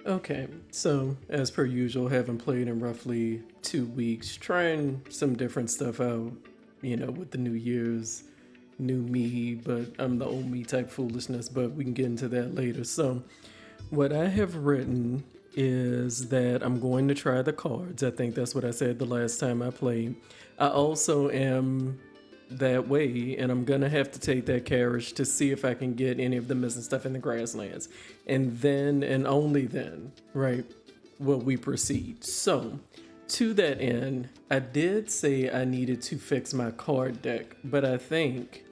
Okay, so as per usual, haven't played in roughly 2 weeks, trying some different stuff out, with the New Year's, new me, but I'm the old me type foolishness, but we can get into that later. So, what I have written is that I'm going to try the cards. I think that's what I said the last time I played. I also am that way, and I'm gonna have to take that carriage to see if I can get any of the missing stuff in the grasslands. And then, and only then, right, will we proceed. So, to that end, I did say I needed to fix my card deck, but I think,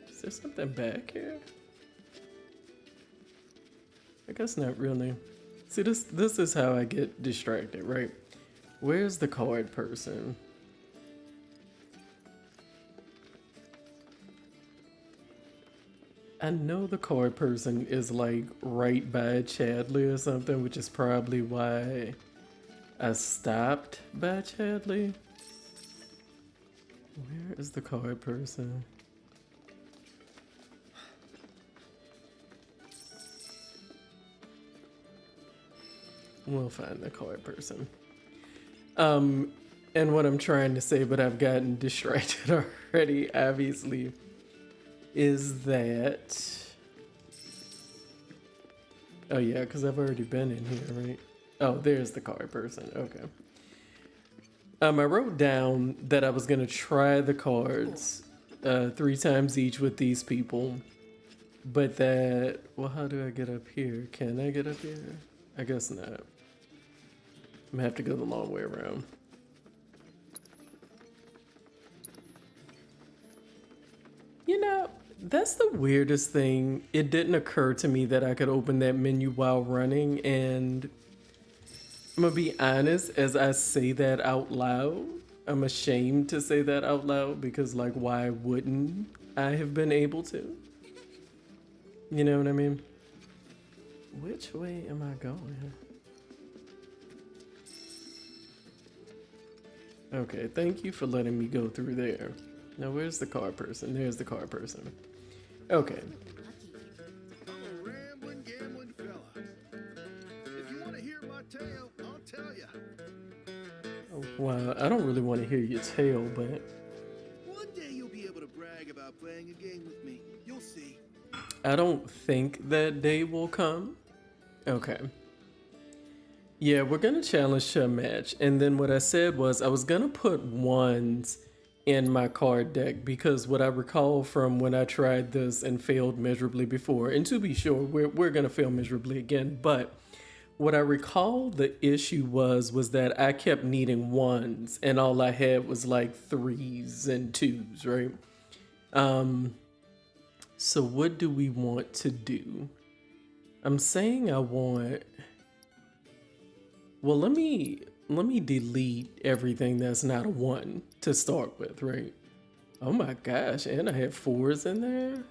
is there something back here? I guess not really. See, this is how I get distracted, right? Where's the card person? I know the card person is like right by Chadley or something, which is probably why I stopped by Chadley. Where is the card person? We'll find the card person. And what I'm trying to say, but I've gotten distracted already, obviously, is that. Oh, yeah, because I've already been in here, right? Oh, there's the card person. Okay. I wrote down that I was going to try the cards 3 times each with these people, but that. Well, how do I get up here? Can I get up here? I guess not. I'm going to have to go the long way around. That's the weirdest thing. It didn't occur to me that I could open that menu while running, and I'm gonna be honest, as I say that out loud, I'm ashamed to say that out loud because, like, why wouldn't I have been able to? You know what I mean? Which way am I going? Okay, thank you for letting me go through there. Now, where's the car person? There's the car person. Okay. I'm a rambling, gambling fella. If you want to hear my tale, I'll tell you. Well, I don't really want to hear your tale, but One day you'll be able to brag about playing a game with me. You'll see. I don't think that day will come. Okay. Yeah, we're gonna challenge to a match. And then what I said was I was gonna put ones in my card deck because what I recall from when I tried this and failed miserably before, and to be sure, we're gonna fail miserably again, but what I recall the issue was that I kept needing ones and all I had was like threes and twos, right? So what do we want to do? I'm saying I want. Well, let me delete everything that's not a one to start with, right? Oh my gosh, and I have fours in there.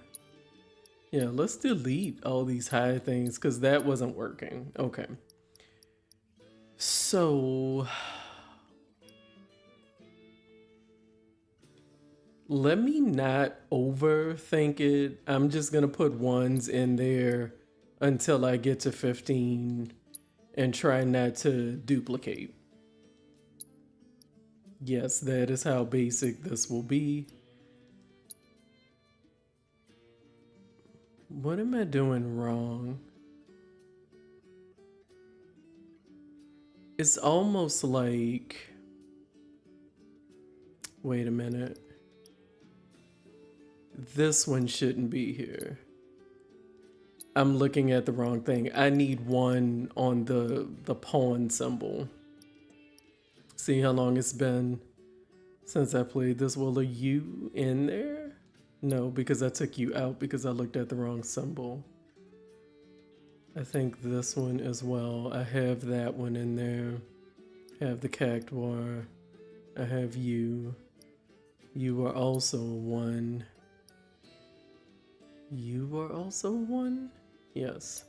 Yeah, let's delete all these high things because that wasn't working. Okay. So let me not overthink it. I'm just gonna put ones in there until I get to 15 and try not to duplicate. Yes, that is how basic this will be. What am I doing wrong? It's almost like. Wait a minute. This one shouldn't be here. I'm looking at the wrong thing. I need one on the pawn symbol. See how long it's been since I played this. Well, are you in there? No, because I took you out because I looked at the wrong symbol. I think this one as well. I have that one in there. I have the cactuar. I have you. You are also one. You are also one? Yes.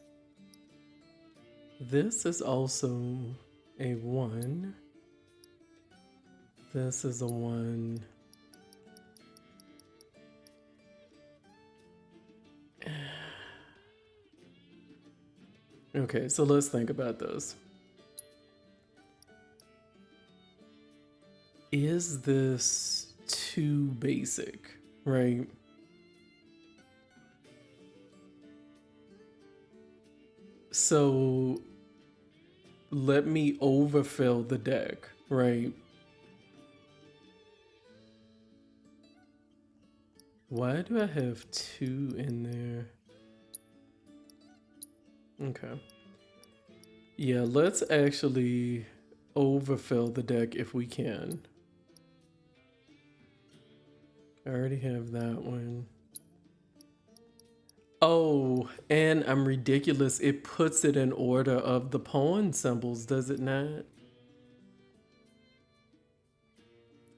This is also a one. This is a one. Okay, so let's think about this. Is this too basic, right? So let me overfill the deck, right? Why do I have 2 in there? Okay. Yeah, let's actually overfill the deck if we can. I already have that one. Oh, and I'm ridiculous. It puts it in order of the pawn symbols, does it not?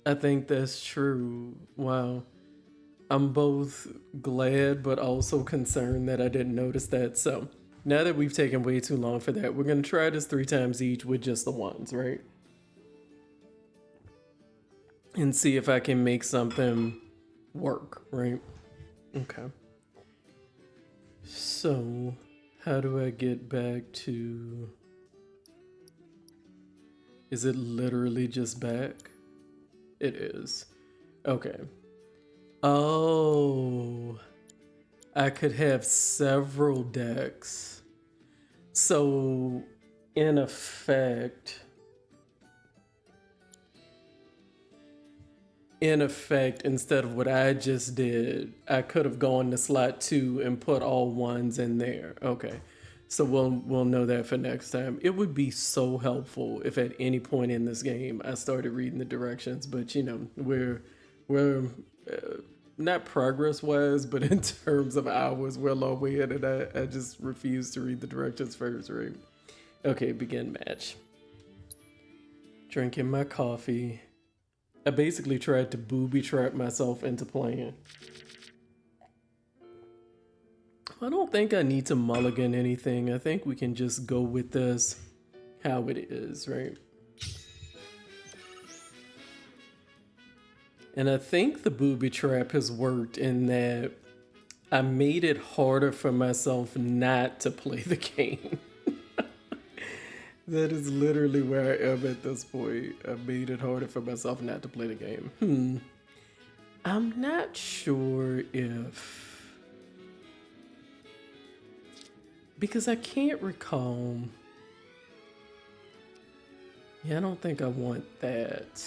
I think that's true. Wow. I'm both glad but also concerned that I didn't notice that. So now that we've taken way too long for that, we're going to try this 3 times each with just the ones, right? And see if I can make something work, right? Okay. So how do I get back to... Is it literally just back? It is. Okay. Oh, I could have several decks. So, in effect, instead of what I just did, I could have gone to slot 2 and put all ones in there. Okay. So we'll know that for next time. It would be so helpful if at any point in this game I started reading the directions, but you know, we're not progress wise, but in terms of hours, we're a long way in, and I just refuse to read the directions first, right? Okay, begin match. Drinking my coffee. I basically tried to booby trap myself into playing. I don't think I need to mulligan anything. I think we can just go with this how it is, right? And I think the booby trap has worked in that I made it harder for myself not to play the game. That is literally where I am at this point. I made it harder for myself not to play the game. I'm not sure if... Because I can't recall... Yeah, I don't think I want that.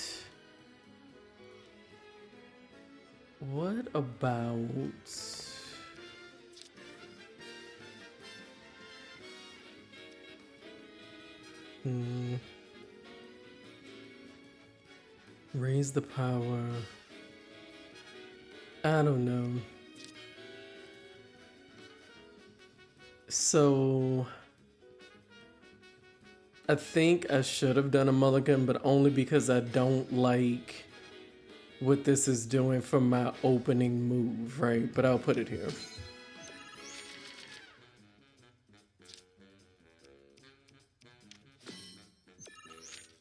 What about... Raise the power. I don't know. So I think I should have done a mulligan, but only because I don't like what this is doing for my opening move, right? But I'll put it here.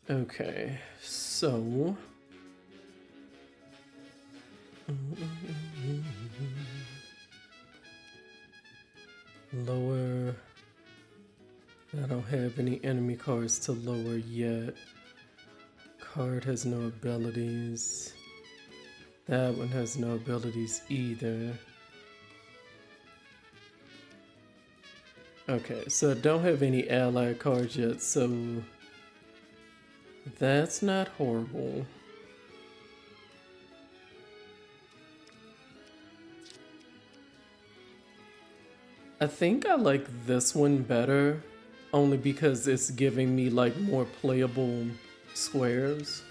Okay, so... Lower... I don't have any enemy cards to lower yet. Card has no abilities. That one has no abilities either. Okay, so I don't have any ally cards yet, so... That's not horrible. I think I like this one better, only because it's giving me like more playable squares.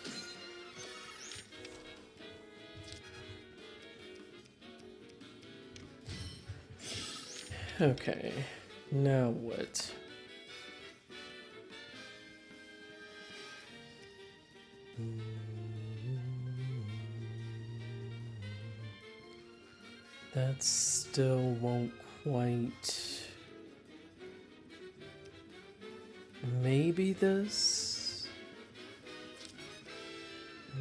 Okay, now what? That still won't quite... Maybe this?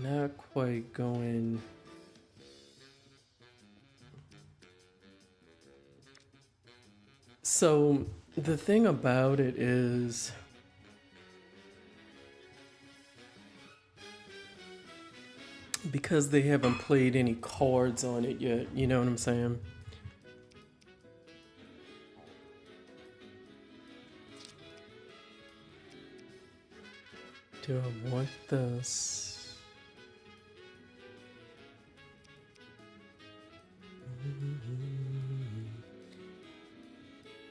Not quite going... So the thing about it is, because they haven't played any cards on it yet, you know what I'm saying? Do I want this?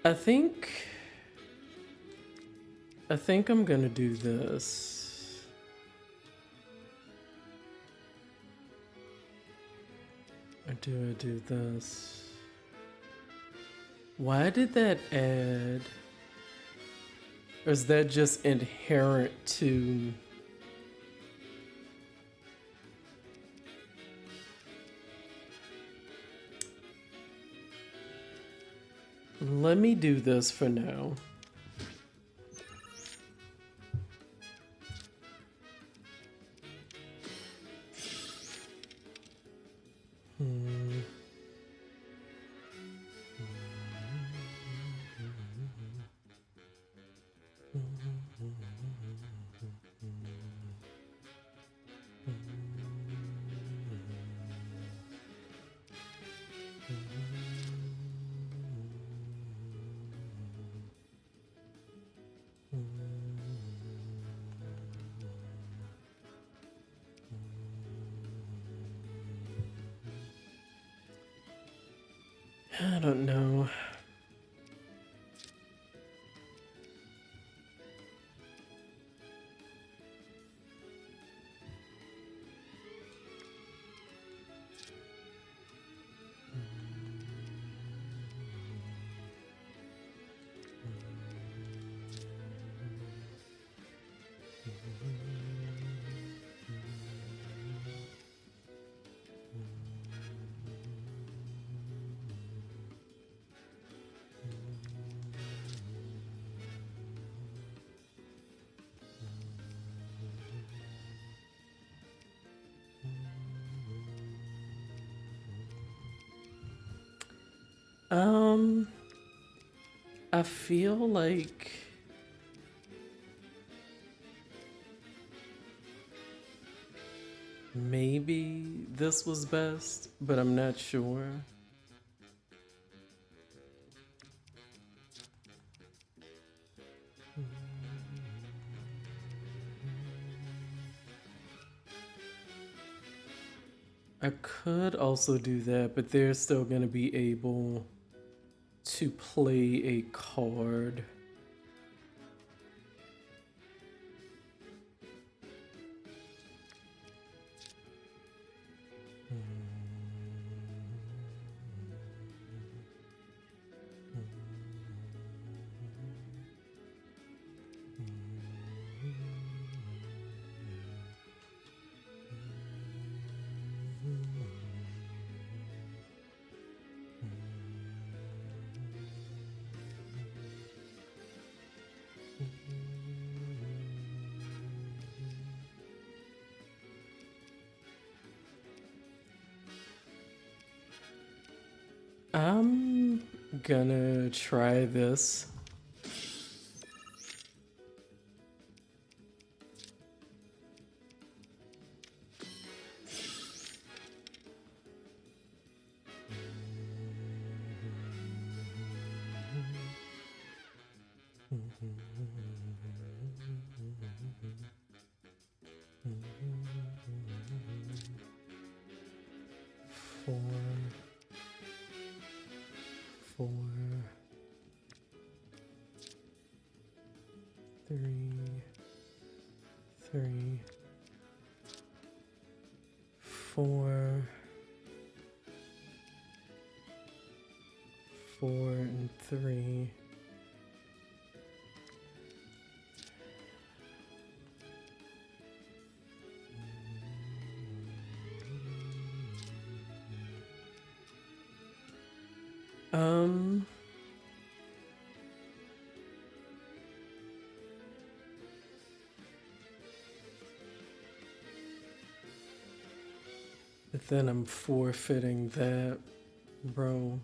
I think I'm gonna do this. Or do I do this? Why did that add? Or is that just inherent to... Let me do this for now. I don't know. I feel like maybe this was best, but I'm not sure. I could also do that, but they're still going to be able to play a card. I'm gonna try this. Four, four, three, three, four, four, and three. But then I'm forfeiting that, bro.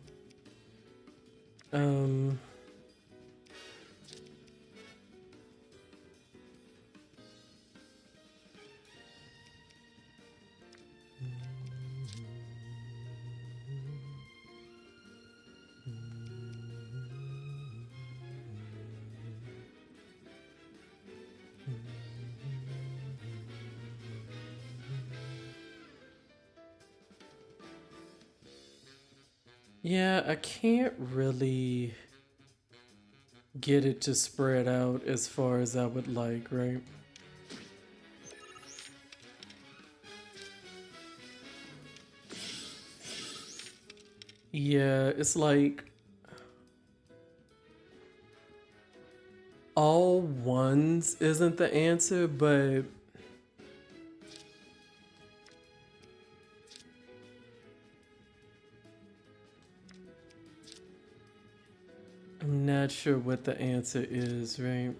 Yeah, I can't really get it to spread out as far as I would like, right? Yeah, it's like all ones isn't the answer, but I'm not sure what the answer is, right?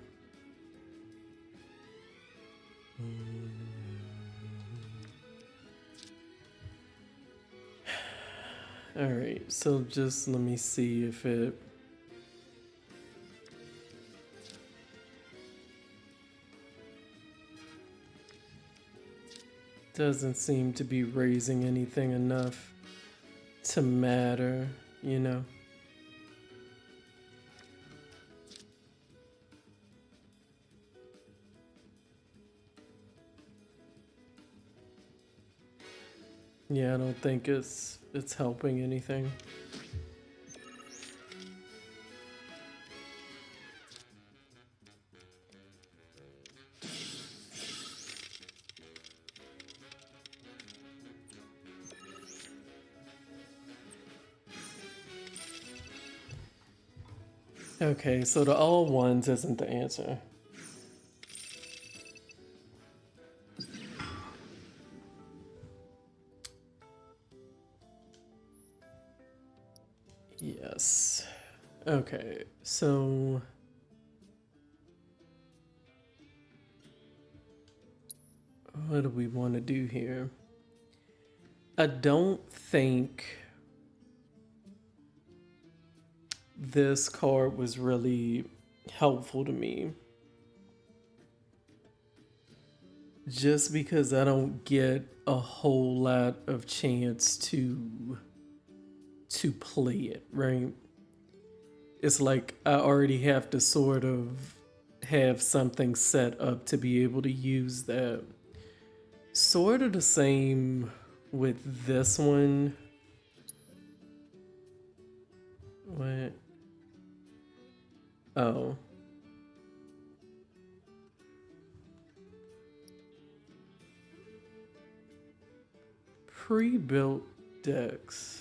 All right, so just let me see if it doesn't seem to be raising anything enough to matter, you know? Yeah, I don't think it's helping anything. Okay, so the all ones isn't the answer. Yes. Okay, so what do we want to do here? I don't think this card was really helpful to me. Just because I don't get a whole lot of chance to play it, right? It's like I already have to sort of have something set up to be able to use that. Sort of the same with this one. What? Oh. Pre-built decks.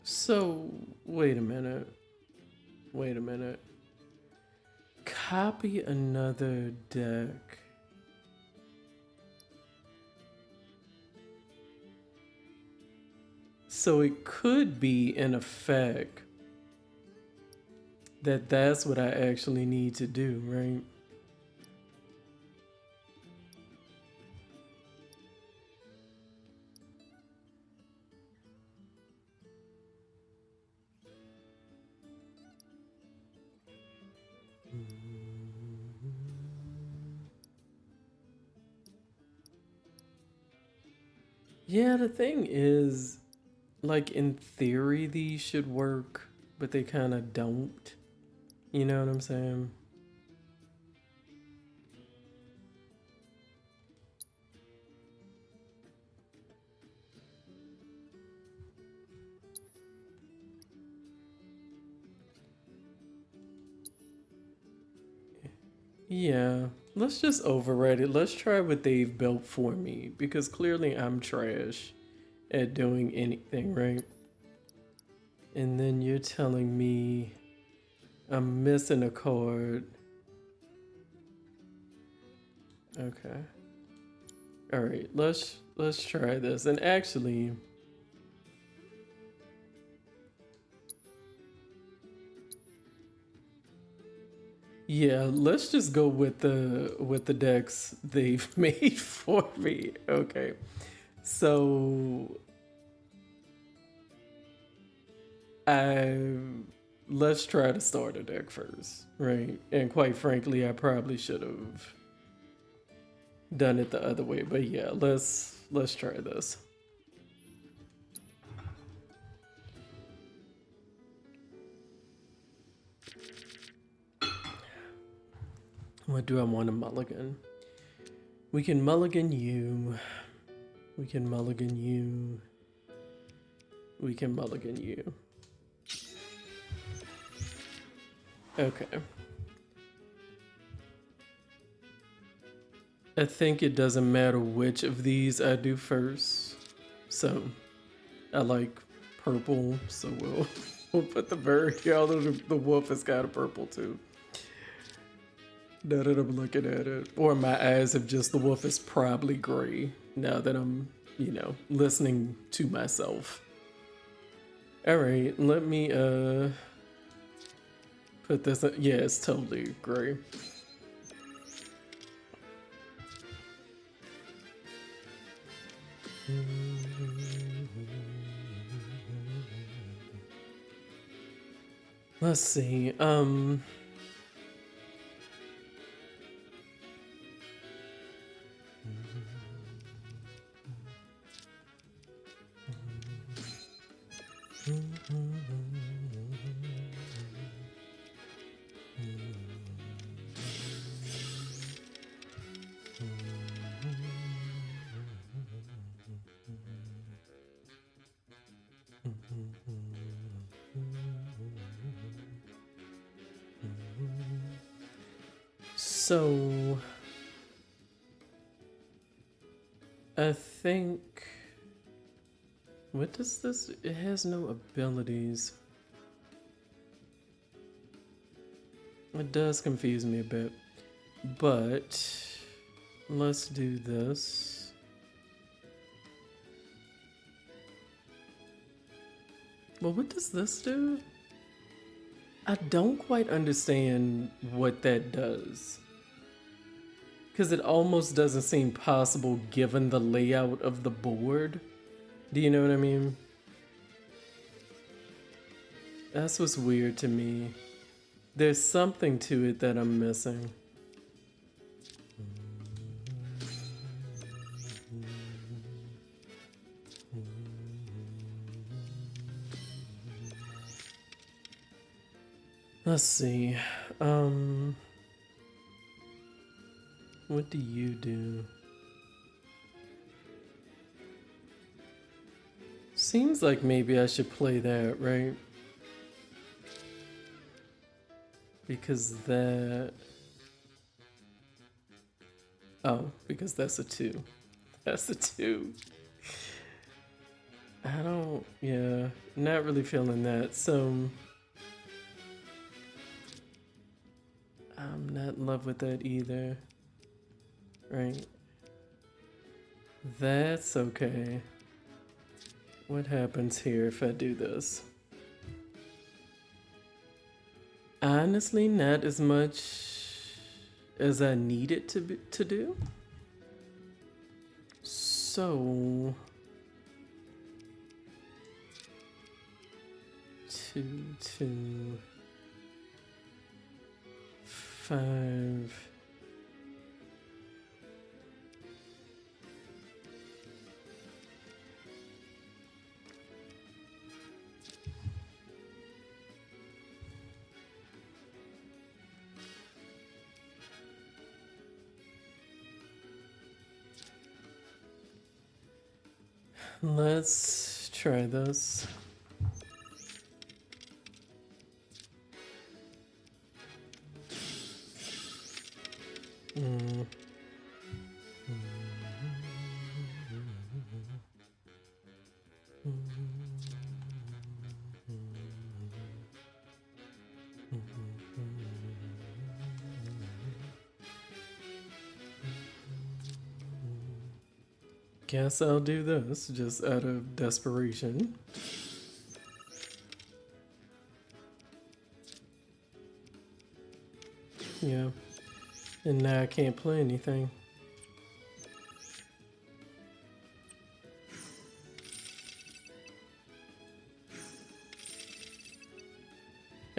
So, wait a minute. Wait a minute. Copy another deck. So it could be in effect that that's what I actually need to do, right? Yeah, the thing is, like, in theory, these should work, but they kind of don't. You know what I'm saying? Yeah, let's just override it. Let's try what they've built for me, because clearly I'm trash at doing anything, right? And then you're telling me I'm missing a card. Okay. All right, let's try this. And actually, yeah, let's just go with the decks they've made for me. Okay. So let's try to start a deck first, right? And quite frankly, I probably should have done it the other way, but yeah, let's try this. What do I want to mulligan? We can mulligan you. We can mulligan you. We can mulligan you. Okay. I think it doesn't matter which of these I do first. So I like purple, so we'll put the bird here, although the wolf has got a purple too. Now that I'm looking at it. Or my eyes have just, the wolf is probably gray now that I'm, you know, listening to myself. Alright, let me put this, yeah, it's totally gray. Let's see, so I think, what does this, it has no abilities. It does confuse me a bit, but let's do this. Well, what does this do? I don't quite understand what that does. Because it almost doesn't seem possible given the layout of the board. Do you know what I mean? That's what's weird to me. There's something to it that I'm missing. Let's see. What do you do? Seems like maybe I should play that, right? Because that... Oh, because that's a 2. That's a 2. I don't... Yeah, not really feeling that, so... I'm not in love with that either. Right? That's okay. What happens here if I do this? Honestly, not as much as I need it to do. So 2, 2, 5. Let's try this. Guess I'll do this just out of desperation. Yeah. And now I can't play anything.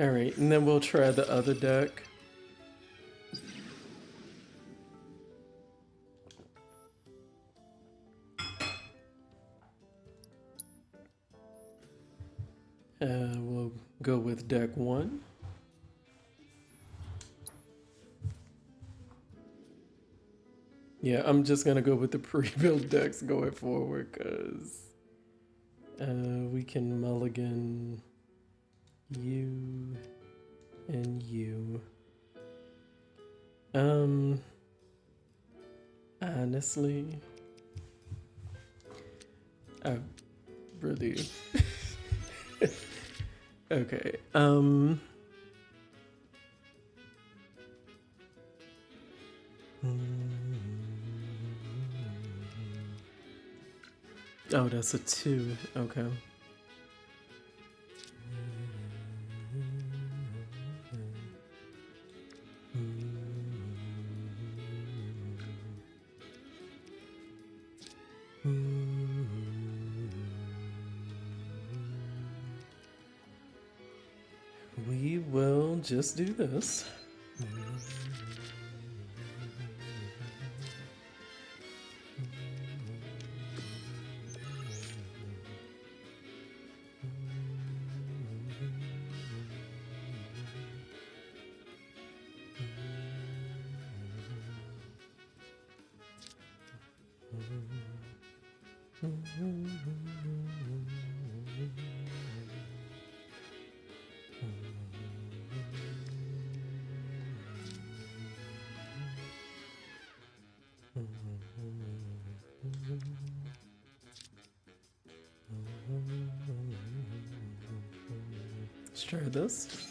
All right, and then we'll try the other deck. We'll go with deck 1. Yeah, I'm just gonna go with the pre-built decks going forward because we can mulligan you and you. Honestly, I really okay. Oh, that's a 2. Okay. We will just do this. Let's try this.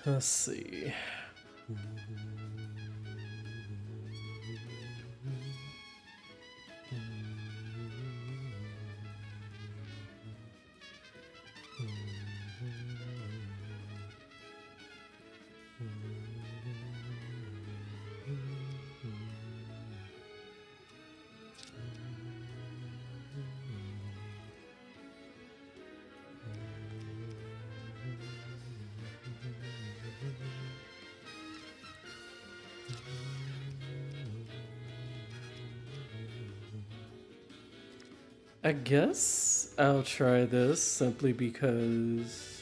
Let's see. I guess I'll try this simply because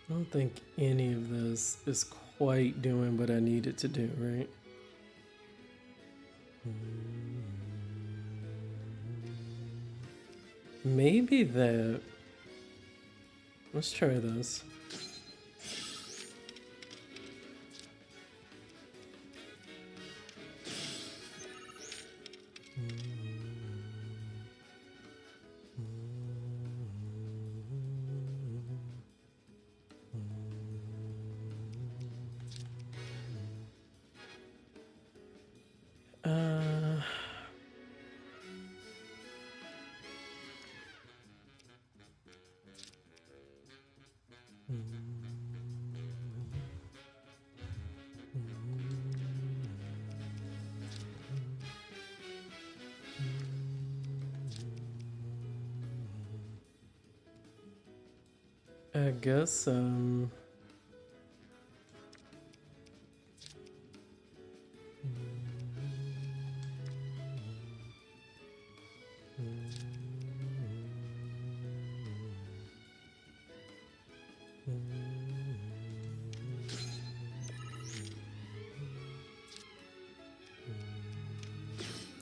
I don't think any of this is quite doing what I need it to do, right? Maybe that. Let's try this. I guess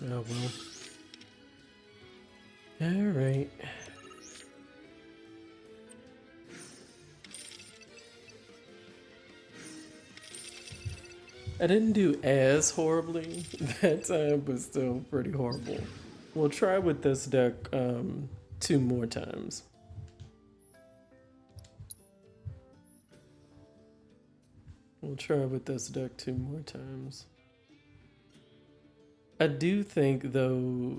Oh well. Alright. I didn't do as horribly that time, but still pretty horrible. We'll try with this deck 2 more times. We'll try with this deck 2 more times. I do think, though,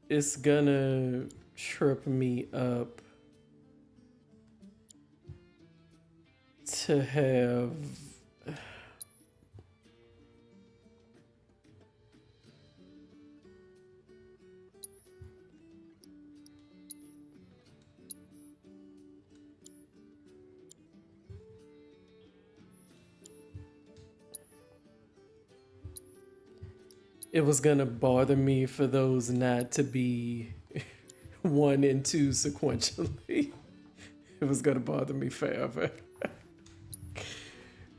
it's gonna trip me up to have... It was gonna bother me for those not to be 1 and 2 sequentially. It was gonna bother me forever.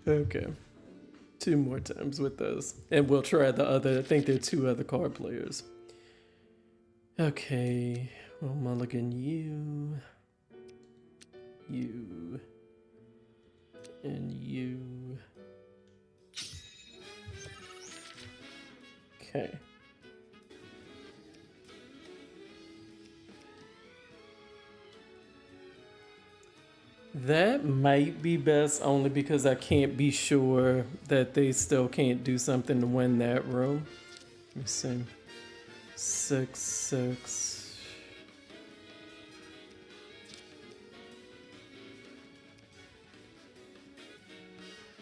Okay. 2 more times with those. And we'll try the other, I think there are 2 other card players. Okay. Well, mulligan you. You. And you. Okay. That might be best only because I can't be sure that they still can't do something to win that room. Let me see. 6, 6.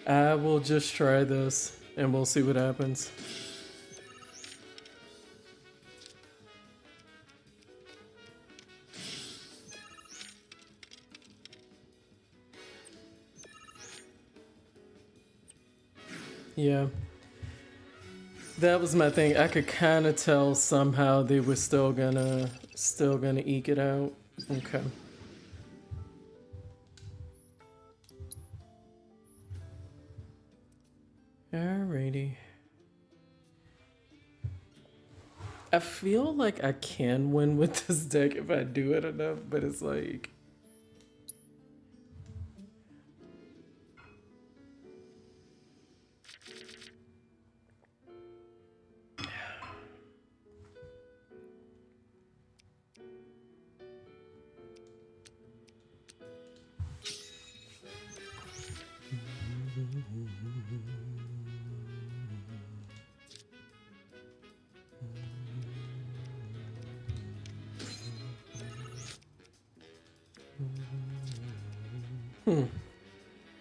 I will just try this and we'll see what happens. Yeah. That was my thing. I could kind of tell somehow they were still gonna eke it out. Okay. Alrighty. I feel like I can win with this deck if I do it enough, but it's like...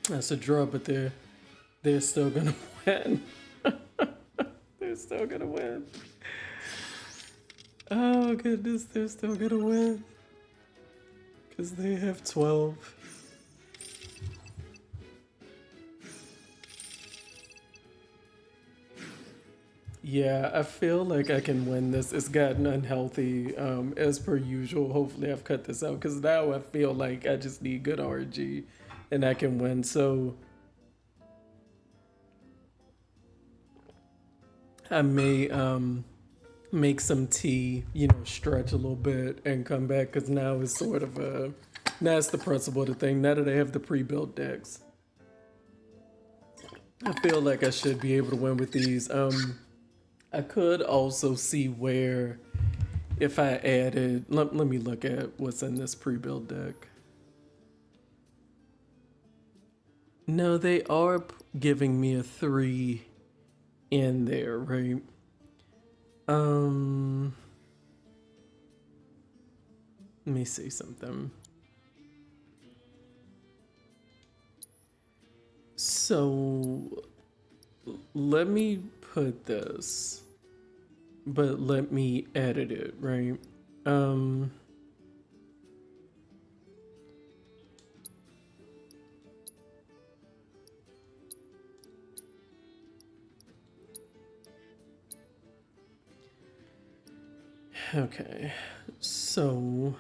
That's a draw, but they're still gonna win. They're still gonna win. Oh goodness, they're still gonna win. Because they have 12. Yeah, I feel like I can win this. It's gotten unhealthy as per usual. Hopefully I've cut this out because now I feel like I just need good RNG and I can win. So I may make some tea, stretch a little bit and come back because now it's sort of that's the principle of the thing. Now that I have the pre-built decks, I feel like I should be able to win with these. I could also see where if I added, let me look at what's in this pre-built deck. No, they are giving me a 3 in there, right? Let me see something. So let me put this, but let me edit it, right? Okay, so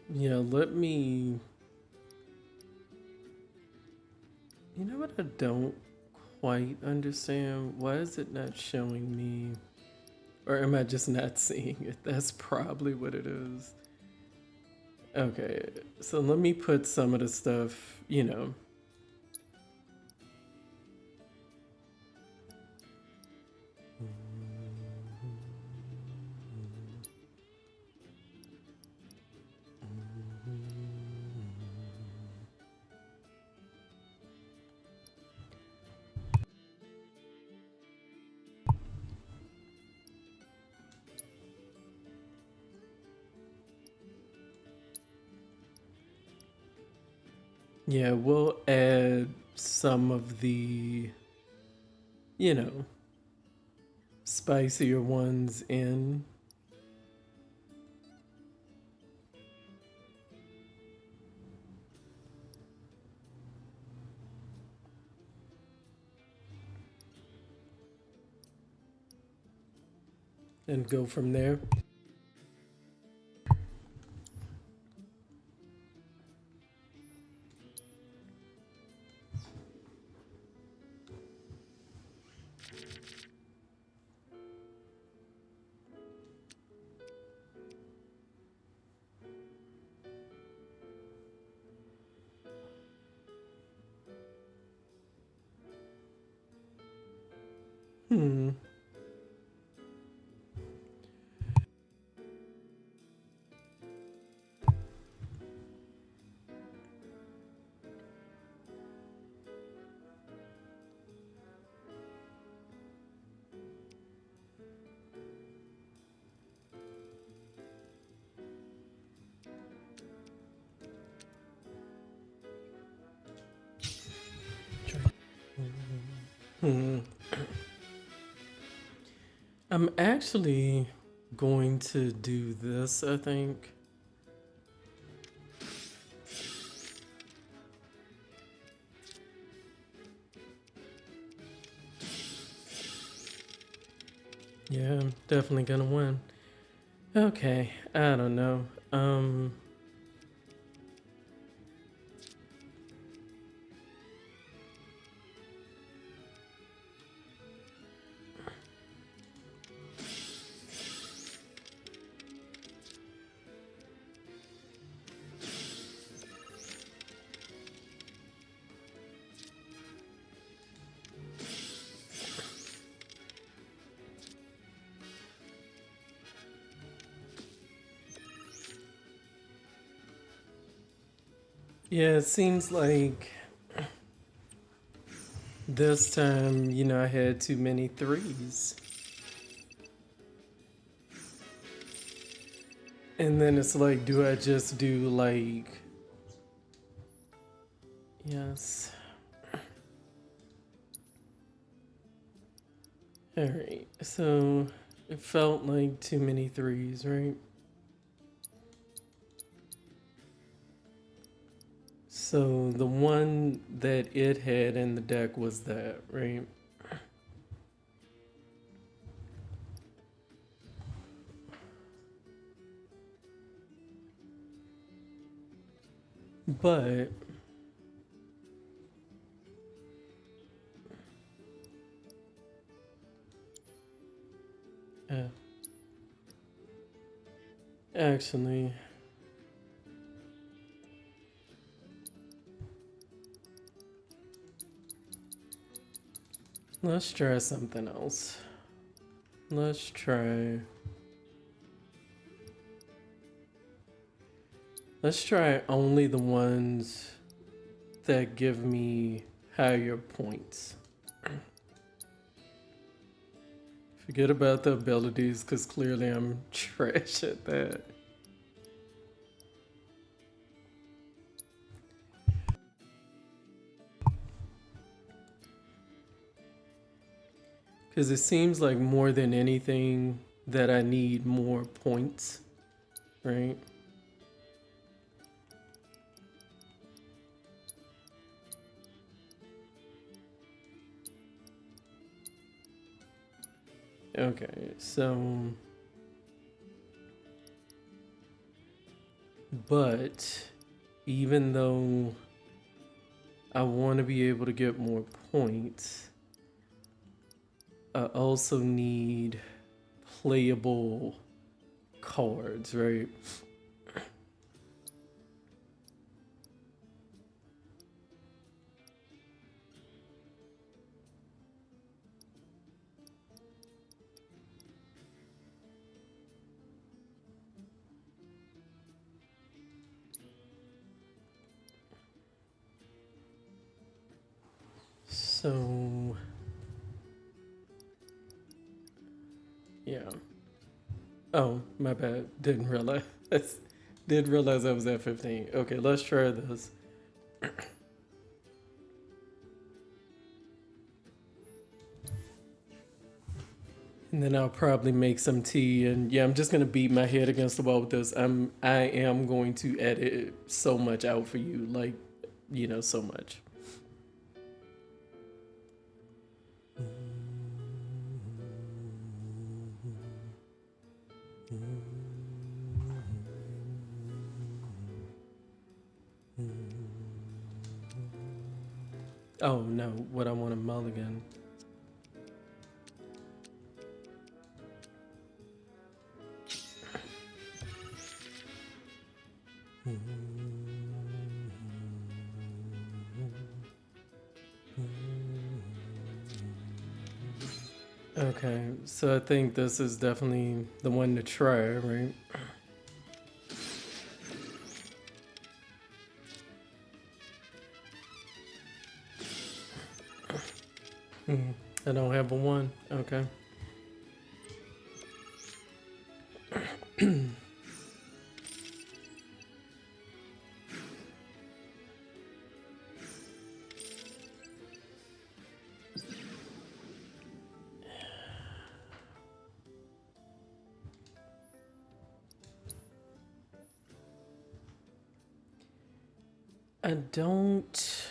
yeah, let me what I don't quite understand? Why is it not showing me? Or am I just not seeing it? That's probably what it is. Okay, so let me put some of the stuff, you know. Yeah, we'll add some of the, you know, spicier ones in. And go from there. Hmm. Hmm. I'm actually going to do this, I think. Yeah, I'm definitely gonna win. Okay, I don't know. Yeah, it seems like this time, you know, I had too many threes. And then it's like, do I just do like, yes. All right, so it felt like too many threes, right? So the one that it had in the deck was that, right? But uh, actually, let's try something else. Let's try. Let's try only the ones that give me higher points. Forget about the abilities, because clearly I'm trash at that. Because it seems like more than anything that I need more points, right? Okay, so... But even though I want to be able to get more points. I also need playable cards, right? So, yeah. Oh, my bad. Didn't realize. Did realize I was at 15. Okay, let's try this. And then I'll probably make some tea, and yeah, I'm just gonna beat my head against the wall with this. I am going to edit so much out for you, like, so much. Oh no, what I want to mulligan. Okay, so I think this is definitely the one to try, right? I don't have a one. Okay. I don't.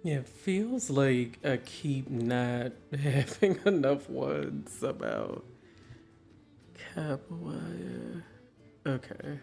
Yeah, it feels like I keep not having enough ones about Capwire. Okay.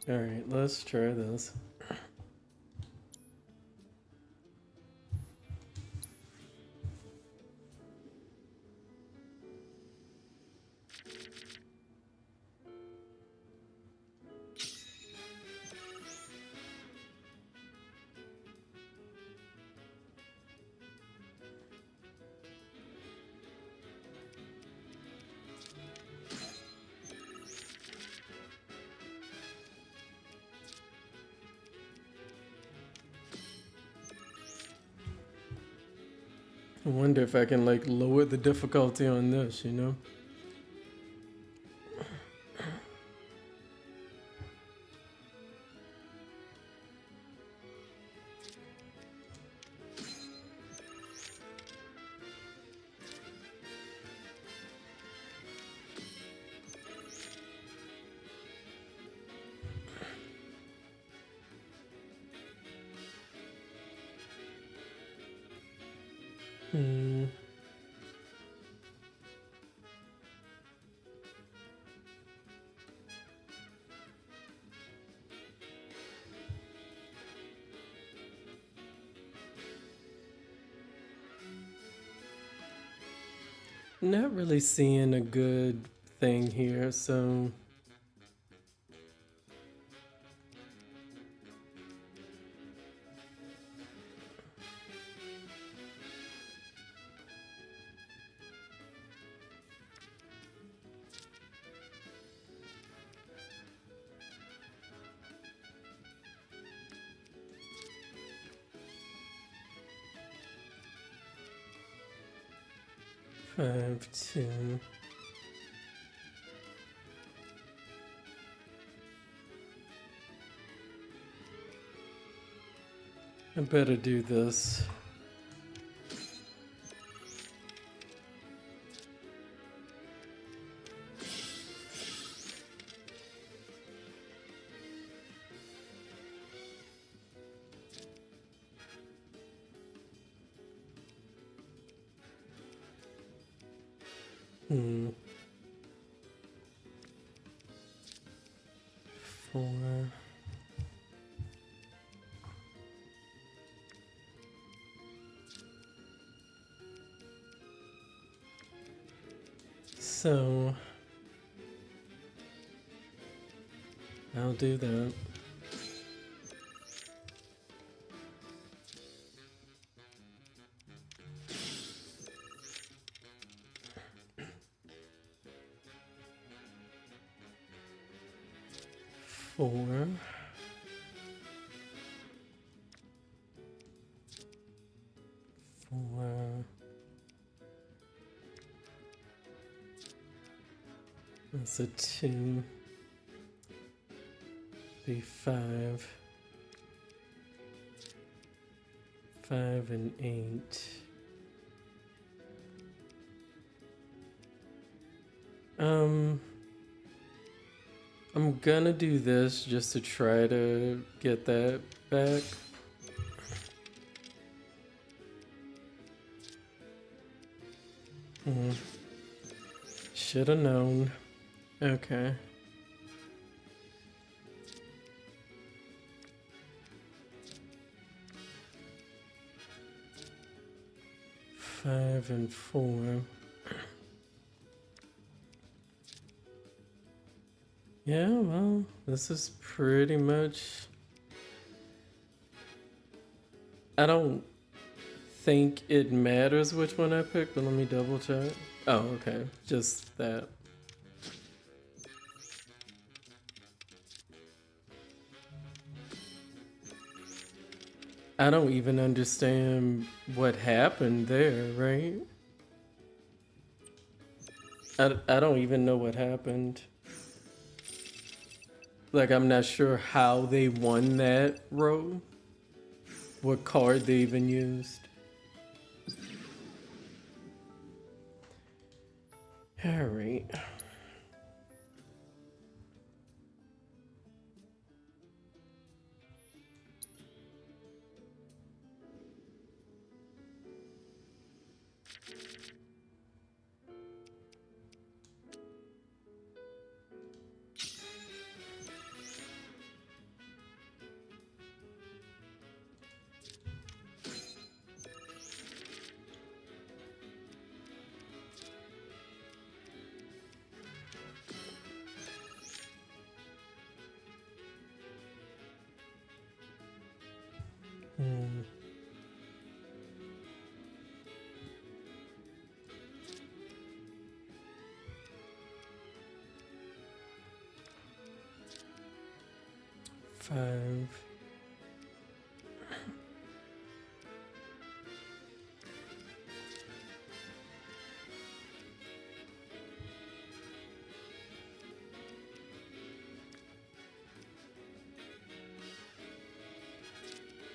All right, let's try this. I wonder if I can like lower the difficulty on this, you know? Hmm. Not really seeing a good thing here, so 5, 2. I better do this. Hmm. 4. So I'll do that. Four. Four. That's a 2. Be 5. 5 and 8. I'm gonna do this just to try to get that back. Should have known. Okay. Five and 4. Yeah, well, this is pretty much... I don't think it matters which one I pick, but let me double check. Oh, okay. Just that. I don't even understand what happened there, right? I don't even know what happened. Like, I'm not sure how they won that row. What card they even used. Alright. Hmm. Five.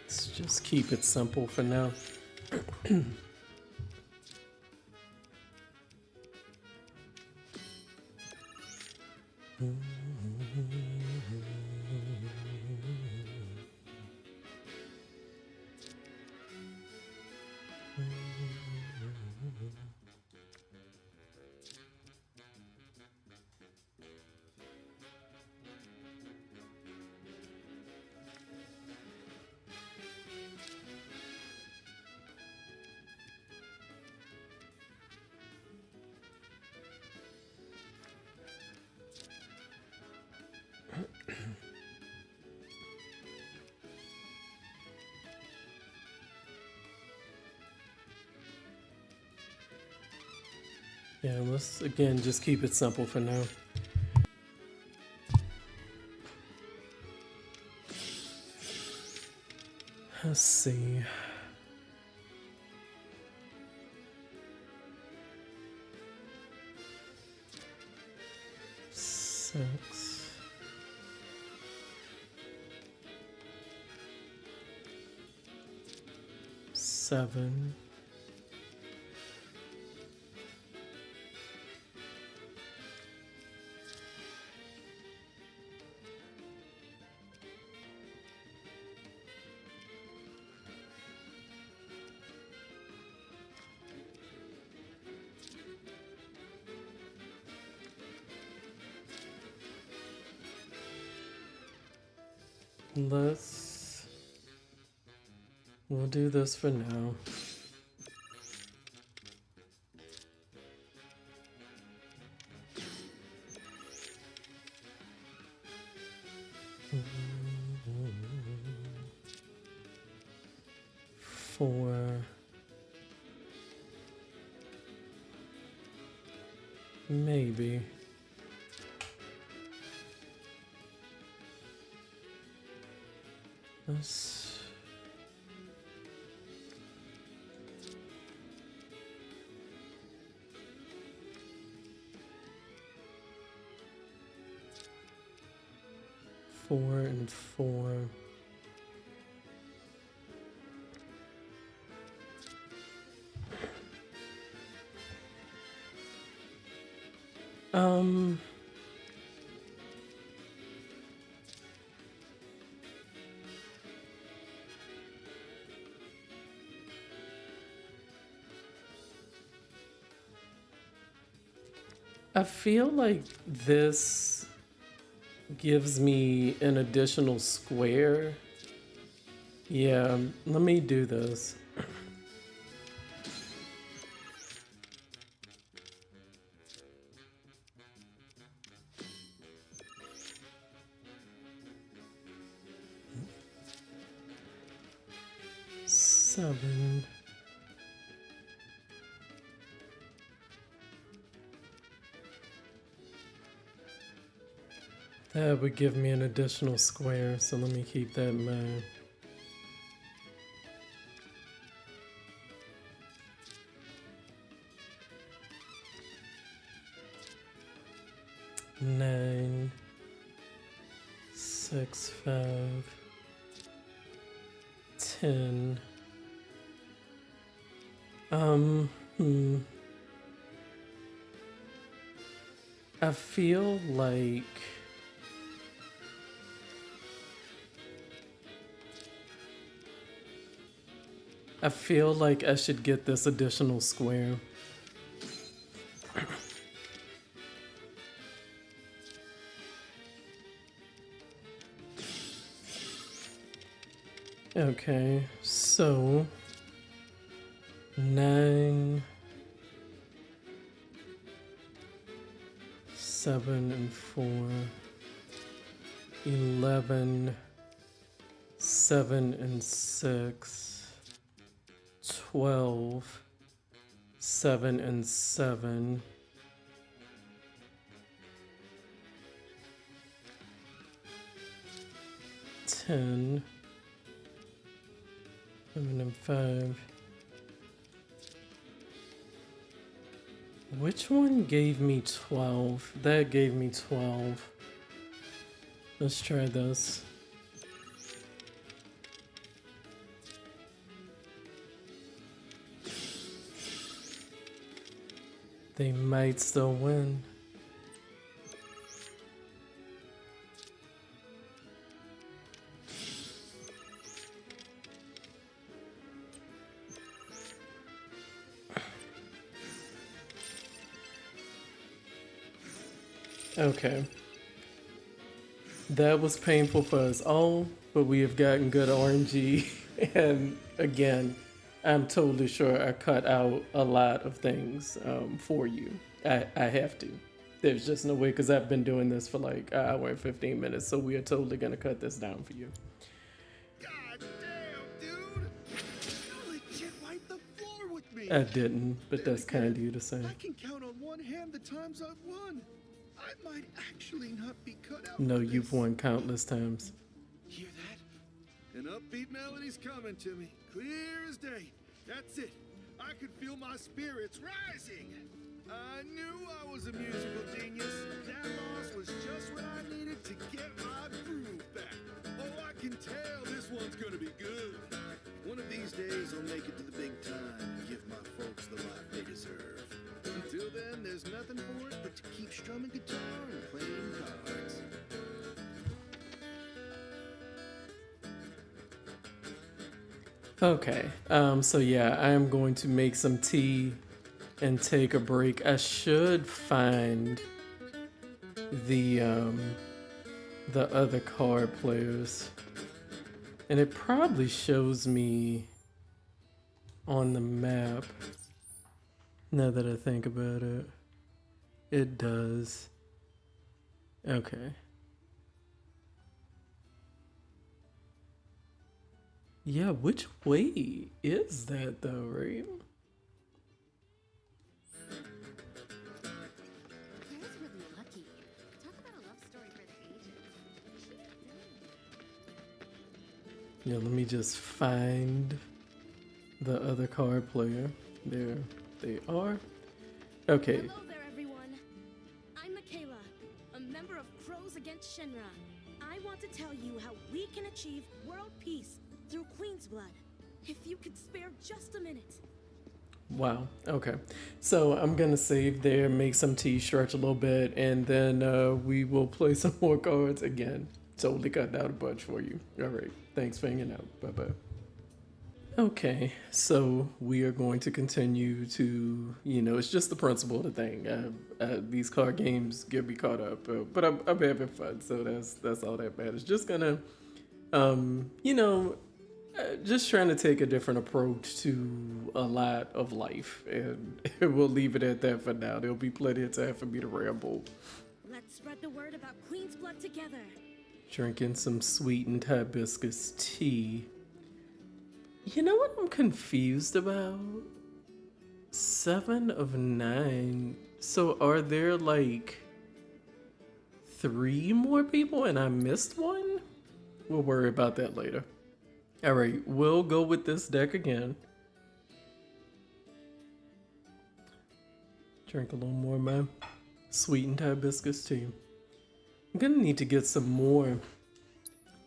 Let's just keep it simple for now. Yeah, let's again just keep it simple for now. Let's see. Six. Seven. We'll do this for now. Four. Maybe. Let's... Four and four. I feel like this gives me an additional square. Yeah, let me do this. Seven. That would give me an additional square, so let me keep that in mind. Nine, 6, 5, 10. I feel like I should get this additional square. Okay, so 9, 7 and 4, 11, 7 and 6, 12, 7 and 7, 10, 7 and 5. Which one gave me 12? That gave me 12. Let's try this. They might still win. Okay. That was painful for us all, but we have gotten good RNG. And again, I'm totally sure I cut out a lot of things for you. I have to. There's just no way, because I've been doing this for like an hour and 15 minutes, so we are totally going to cut this down for you. God damn, dude! You legit wiped the floor with me! I didn't, but Then that's kind of again, you to say. I can count on one hand the times I've won. I might actually not be cut out No, for you've this. won countless times. Hear that? An upbeat melody's coming to me, clear as day. That's it. I could feel my spirits rising. I knew I was a musical genius. That loss was just what I needed to get my groove back. Oh, I can tell this one's gonna be good. One of these days I'll make it to the big time and give my folks the life they deserve. Until then, there's nothing for it but to keep strumming guitar and playing cards. Okay, so yeah, I am going to make some tea and take a break. I should find the other card players, and it probably shows me on the map. Now that I think about it, it does. Okay. Yeah, which way is that though, right? Claire's really lucky. Talk about a love story for the ages. She did it. Yeah, let me just find the other card player. There they are. Okay. Hello there, everyone. I'm Michaela, a member of Crows Against Shinra. I want to tell you how we can achieve world peace through Queen's Blood. If you could spare just a minute. Wow. Okay. So I'm gonna save there, make some tea, stretch a little bit, and then we will play some more cards again. Totally cut out a bunch for you. All right. Thanks for hanging out. Bye bye. Okay, so we are going to continue to, it's just the principle of the thing. These card games get me caught up, but I'm having fun, so that's all that matters. Just gonna, just trying to take a different approach to a lot of life, and we'll leave it at that for now. There'll be plenty of time for me to ramble. Let's spread the word about Queen's Blood together. Drinking some sweetened hibiscus tea. You know what I'm confused about? 7 of 9. So are there like 3 more people and I missed one? We'll worry about that later. Alright, we'll go with this deck again. Drink a little more of my sweetened hibiscus tea. I'm gonna need to get some more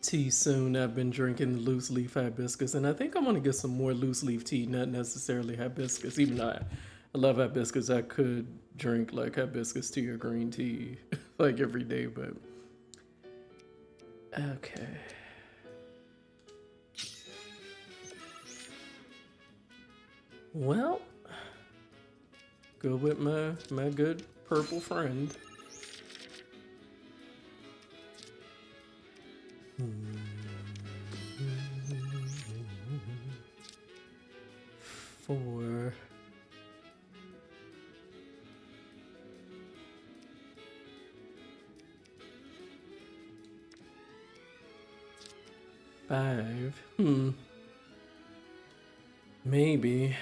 tea soon. I've been drinking loose leaf hibiscus, and I think I'm gonna get some more loose leaf tea, not necessarily hibiscus. Even though I love hibiscus, I could drink like hibiscus tea or green tea like every day, but okay. Well, go with my good purple friend. Four. Five. Maybe.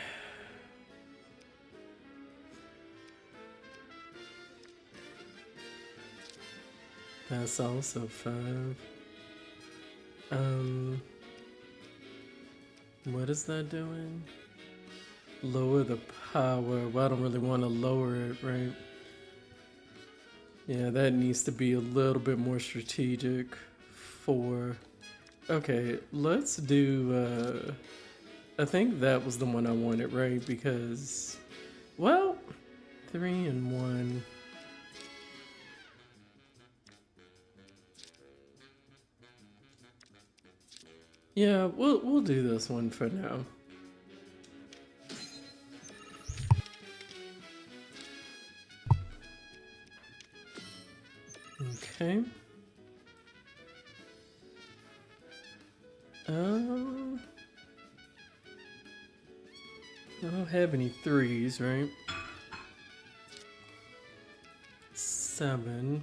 That's also 5. What is that doing? Lower the power. Well, I don't really want to lower it, right? Yeah, that needs to be a little bit more strategic. 4. Okay, let's do, I think that was the one I wanted, right? Because, well, 3 and 1. Yeah, we'll do this one for now. Okay. I don't have any 3s, right? 7.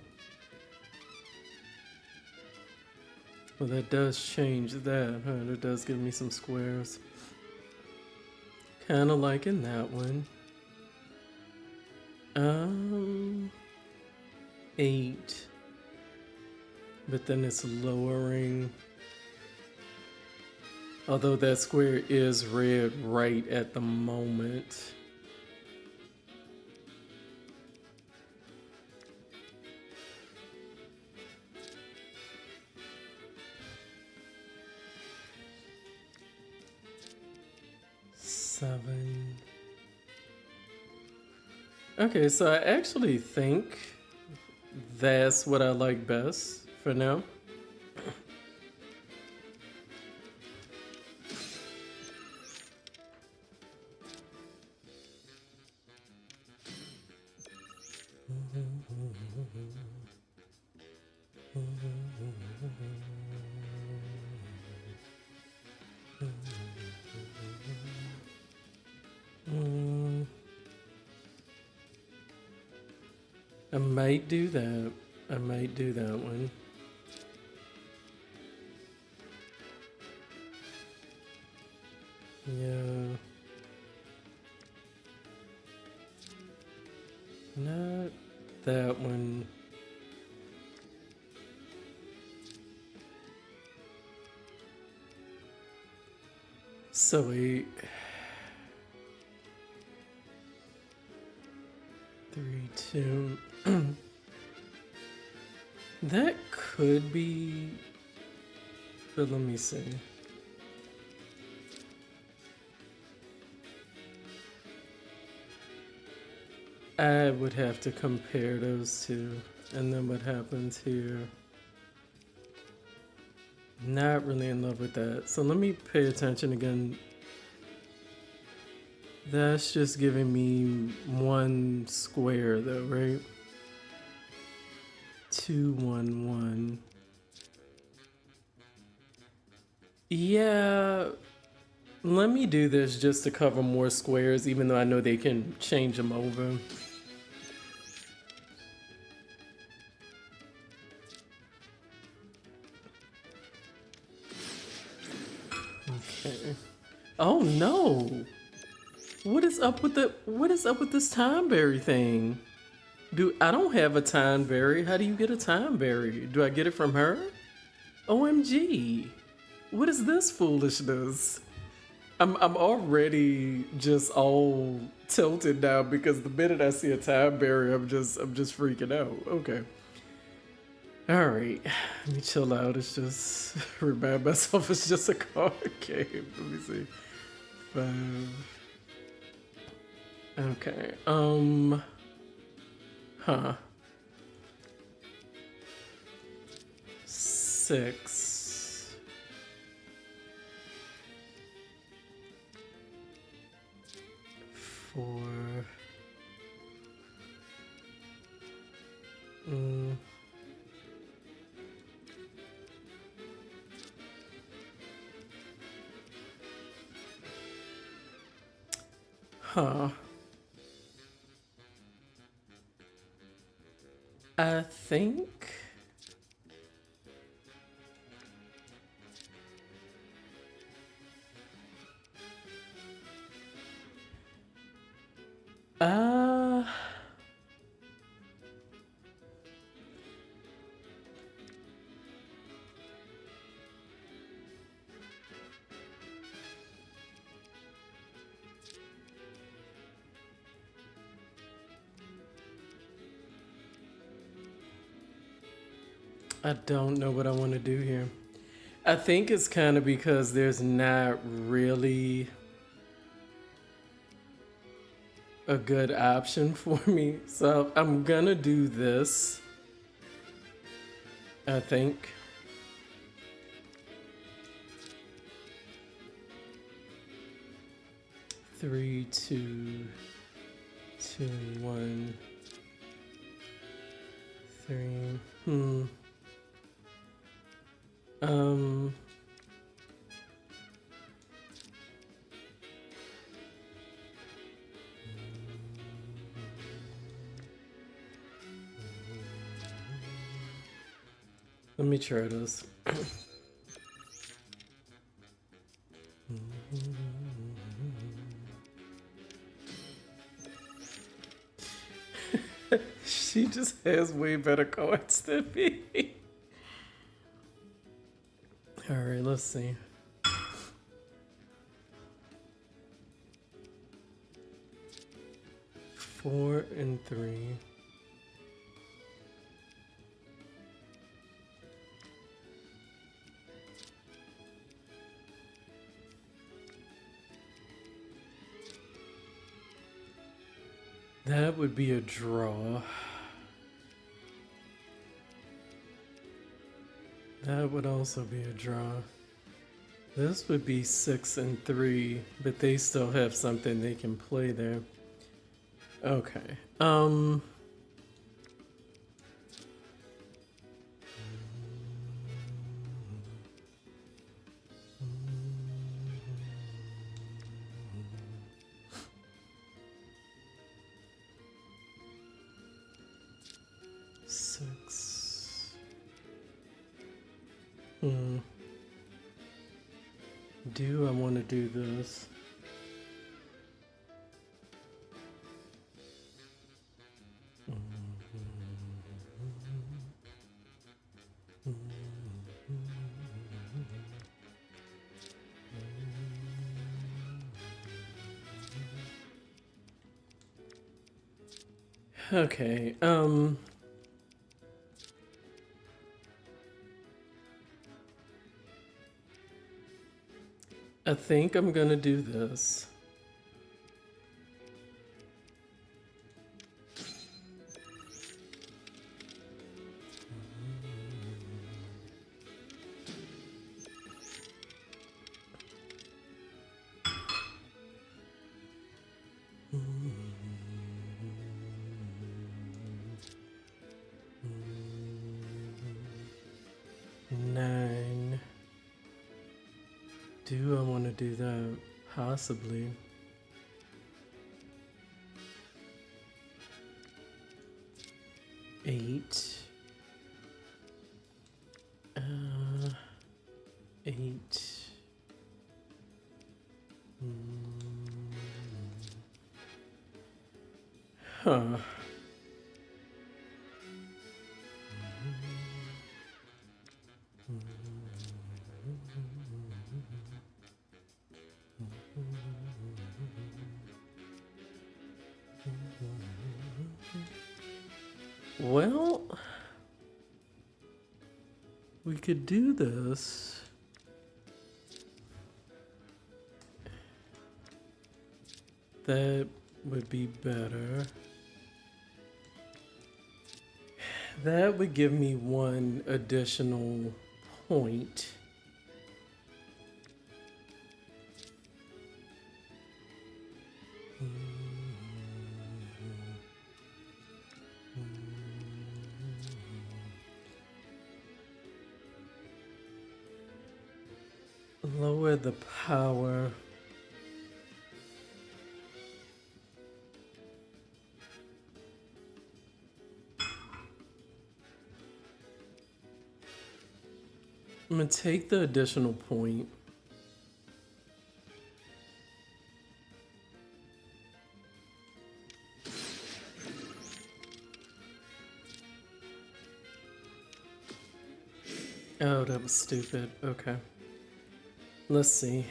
Well, that does change that, huh? It does give me some squares. Kind of liking that one. 8. But then it's lowering. Although that square is red right at the moment. Seven. Okay, so I actually think that's what I like best for now. I might do that. I might do that one. Yeah. Not that one. So wait. 3, 2. That could be, but let me see. I would have to compare those two, and then what happens here. Not really in love with that. So let me pay attention again. That's just giving me 1 square though, right? 2, 1, 1. Yeah, let me do this just to cover more squares, even though I know they can change them over. Okay. Oh no! What is up with this time berry thing? I don't have a time berry. How do you get a time berry? Do I get it from her? OMG. What is this foolishness? I'm already just all tilted now because the minute I see a time berry, I'm just freaking out. Okay. All right, let me chill out. It's just remind myself it's just a card game. Let me see. 5. Okay. Huh. 6. 4. Huh. I think. I don't know what I want to do here. I think it's kind of because there's not really a good option for me. So I'm gonna do this. I think. Three, 2, 2, 1, 3. Let me try this. She just has way better cards than me. All right, let's see. Four and three. That would be a draw. That would also be a draw. This would be 6 and 3, but they still have something they can play there. Okay. Six. Do I want to do this? Okay, I think I'm gonna do this. Nine. Do I want to do that? Possibly. Eight. Eight. Huh. Well, we could do this. That would be better. That would give me one additional point. Lower the power. I'm gonna take the additional point. Oh, that was stupid. Okay. Let's see.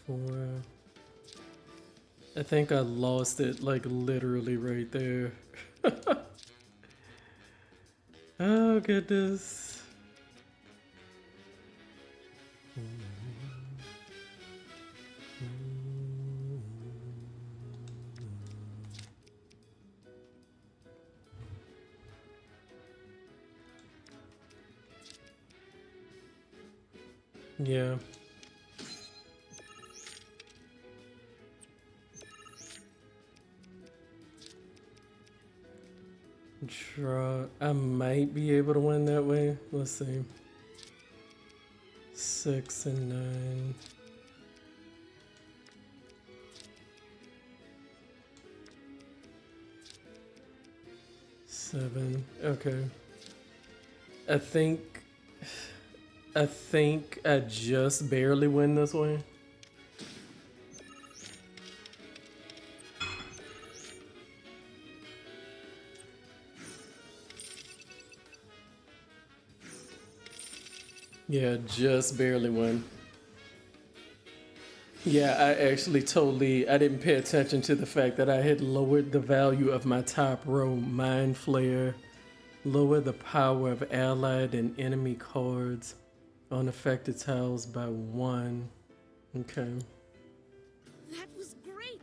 4. I think I lost it like literally right there. Oh goodness. Yeah. Draw. I might be able to win that way. Let's see. 6 and 9. Seven. Okay. I think I just barely win this way. Yeah, just barely won. Yeah, I actually I didn't pay attention to the fact that I had lowered the value of my top row Mind Flare. Lower the power of allied and enemy cards on affected tiles by 1. Okay. That was great!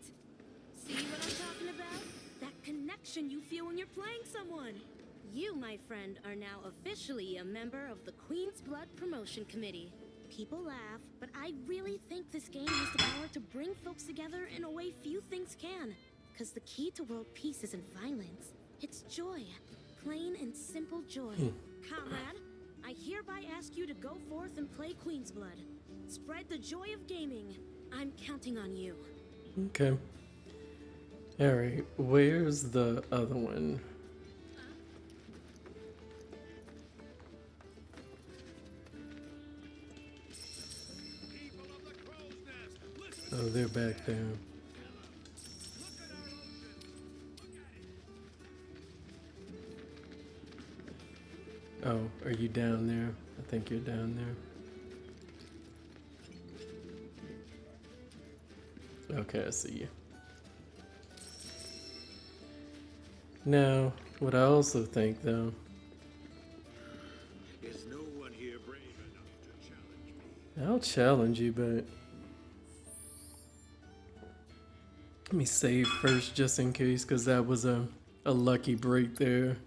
See what I'm talking about? That connection you feel when you're playing someone. You, my friend, are now officially a member of the Queen's Blood Promotion Committee. People laugh, but I really think this game has the power to bring folks together in a way few things can. Because the key to world peace isn't violence, it's joy. Plain and simple joy. Comrade, I hereby ask you to go forth and play Queen's Blood. Spread the joy of gaming. I'm counting on you. Okay. Alright, where's the other one? People of the Crow's Nest, listen. Oh, they're back there. Oh, are you down there? I think you're down there. Okay, I see you. Now, what I also think, though, Is no one here brave enough to challenge me? I'll challenge you, but let me save first just in case, because that was a lucky break there.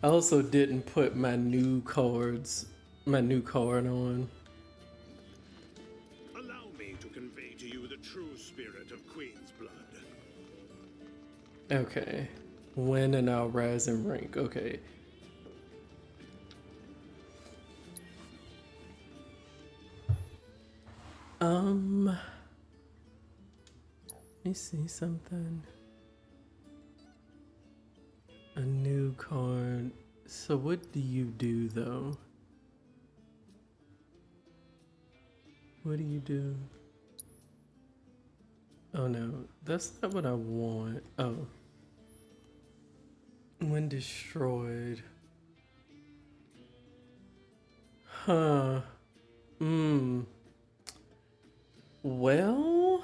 I also didn't put my new card on. Allow me to convey to you the true spirit of Queen's Blood. Okay. Win and I'll rise in rank. Okay. Let me see something. A new card. So what do you do though? What do you do? Oh no, that's not what I want. Oh. When destroyed. Huh. Well,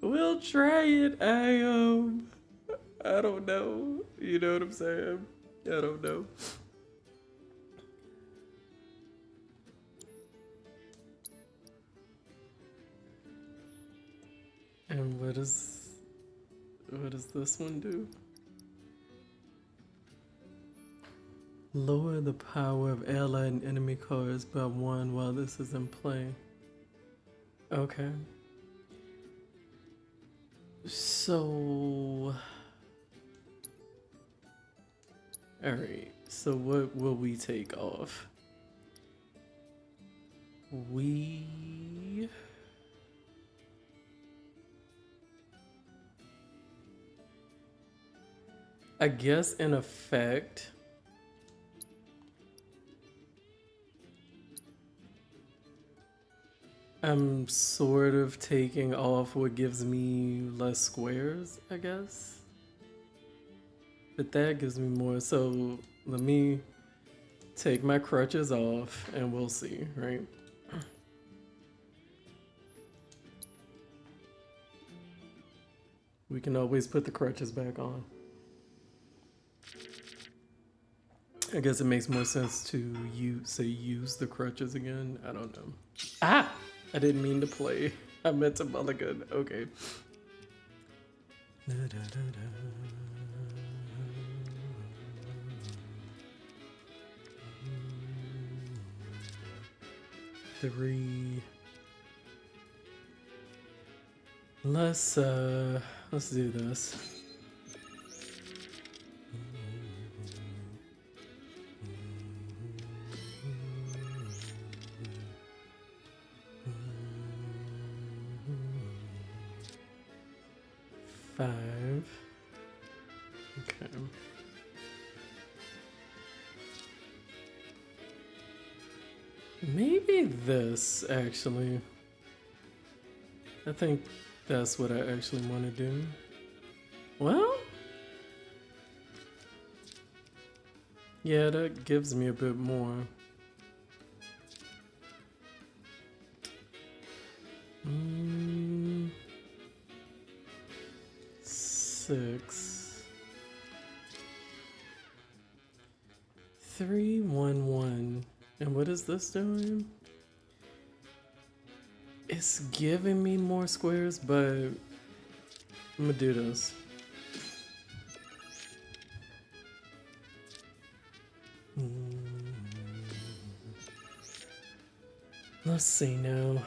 we'll try it. I don't know. You know what I'm saying? I don't know. And what does this one do? Lower the power of allied and enemy cards by 1 while this is in play. Okay. So, alright, so what will we take off? I guess in effect, I'm sort of taking off what gives me less squares, I guess. But that gives me more, so let me take my crutches off and we'll see, right? We can always put the crutches back on. I guess it makes more sense to use the crutches again. I don't know. Ah! I didn't mean to play. I meant to mulligan. Okay. Da, da, da, da. 3. Let's do this. 5. Okay. Maybe this, actually. I think that's what I actually want to do. Well, Yeah, that gives me a bit more. Mm, 6. 3, 1, 1. And what is this doing? It's giving me more squares, but I'm gonna do this. Let's see now.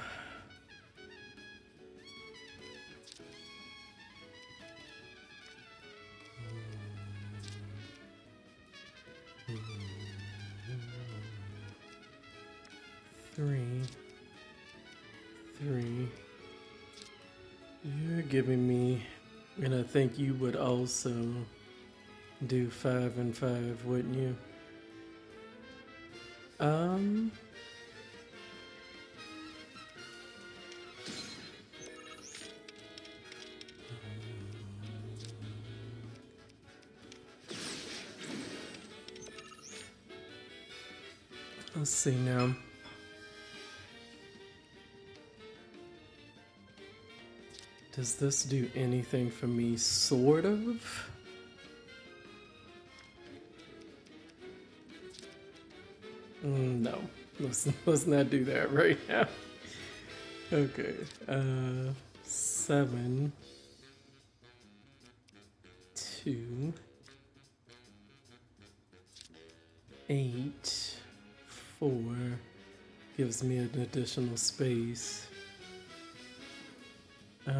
Three. You're giving me, and I think you would also do 5 and 5, wouldn't you? Let's see now. Does this do anything for me? Sort of? No, let's not do that right now. Okay, 7, 2, 8, 4 gives me an additional space. 8.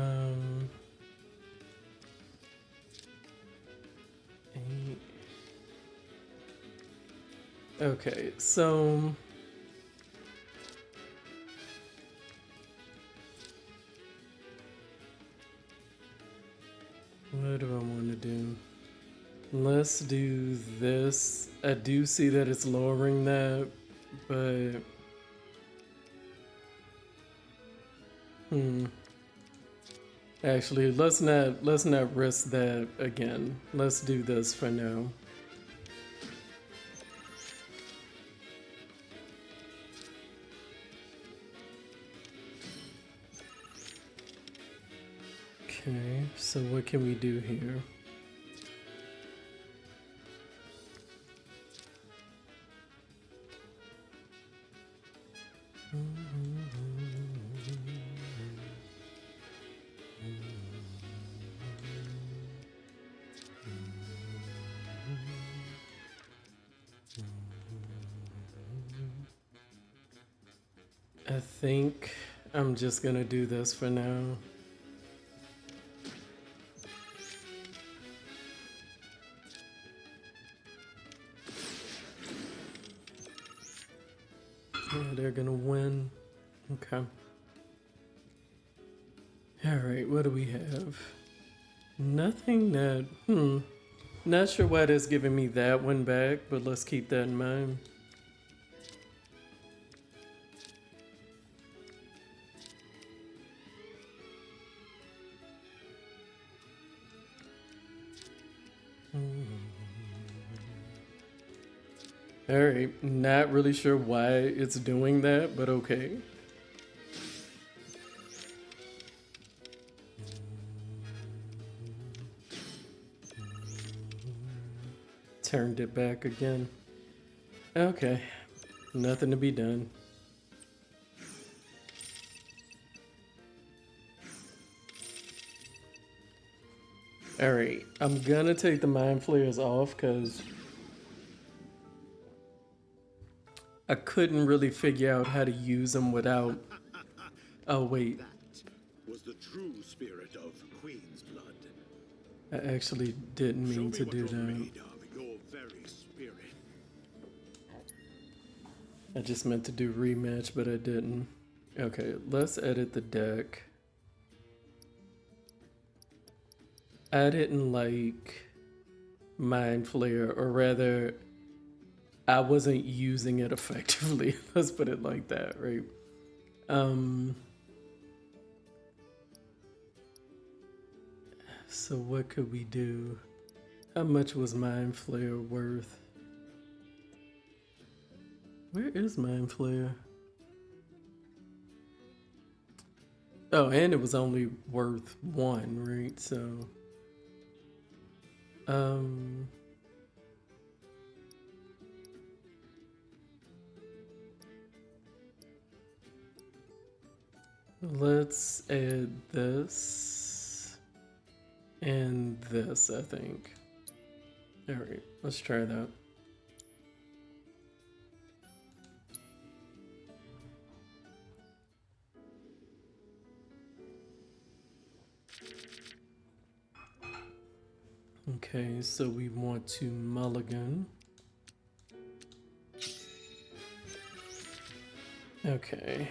Okay, so what do I want to do? Let's do this. I do see that it's lowering that, but actually, let's not risk that again. Let's do this for now. Okay, so what can we do here? I think I'm just gonna do this for now. Yeah, they're gonna win. Okay. Alright, what do we have? Nothing that, Not sure why that's giving me that one back, but let's keep that in mind. Alright, not really sure why it's doing that, but okay. Turned it back again. Okay, nothing to be done. Alright, I'm gonna take the mind flayers off because I couldn't really figure out how to use them without... Oh, wait. That was the true spirit of Queen's blood. I actually didn't mean to do that. Made of your very spirit. I just meant to do rematch, but I didn't. Okay, let's edit the deck. I didn't like Mind Flayer, or rather, I wasn't using it effectively. Let's put it like that, right? So what could we do? How much was Mind Flayer worth? Where is Mind Flayer? Oh, and it was only worth 1, right? So, let's add this and this, I think. All right, let's try that. Okay, so we want to mulligan. Okay.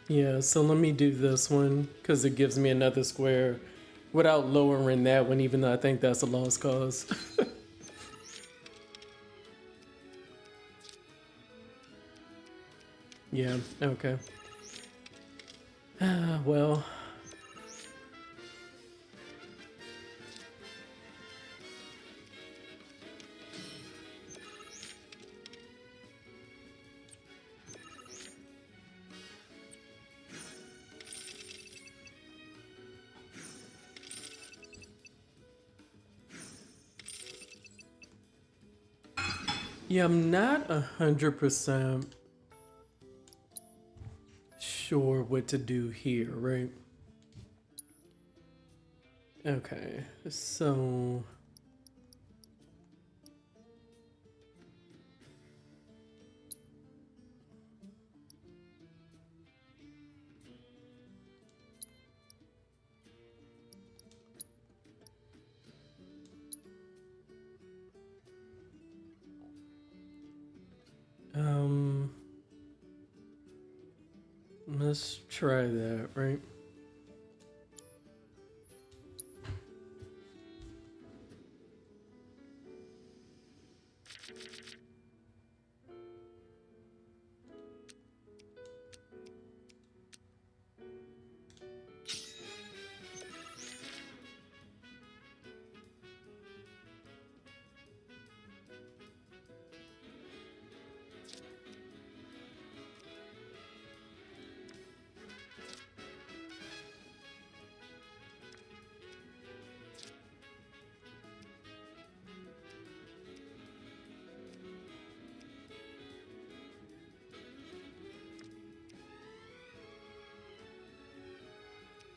Yeah, so let me do this one because it gives me another square without lowering that one, even though I think that's a lost cause. Yeah, okay. Well. Yeah, I'm not 100% sure what to do here, right? Okay, so let's try that, right?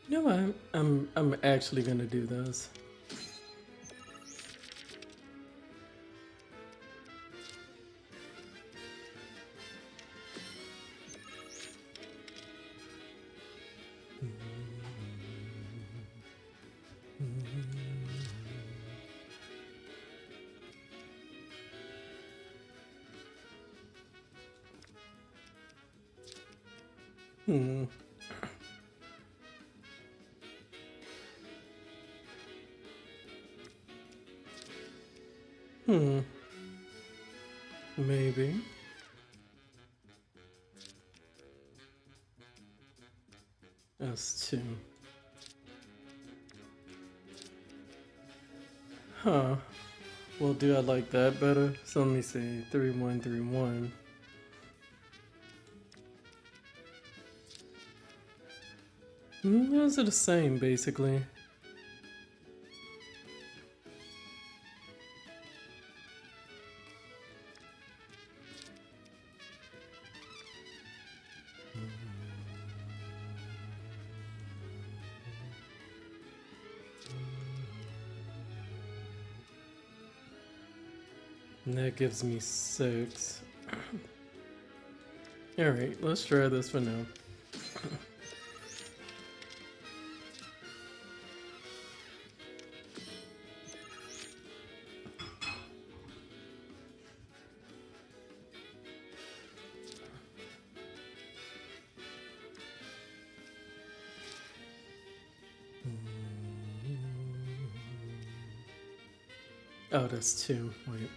No, I'm actually gonna do this. Hmm. Hmm. Maybe. That's 2. Huh. Well, do I like that better? So let me see. 3-1-3-1. Those are the same, basically. And that gives me 6. Alright, let's try this for now. Oh, that's 2. Wait.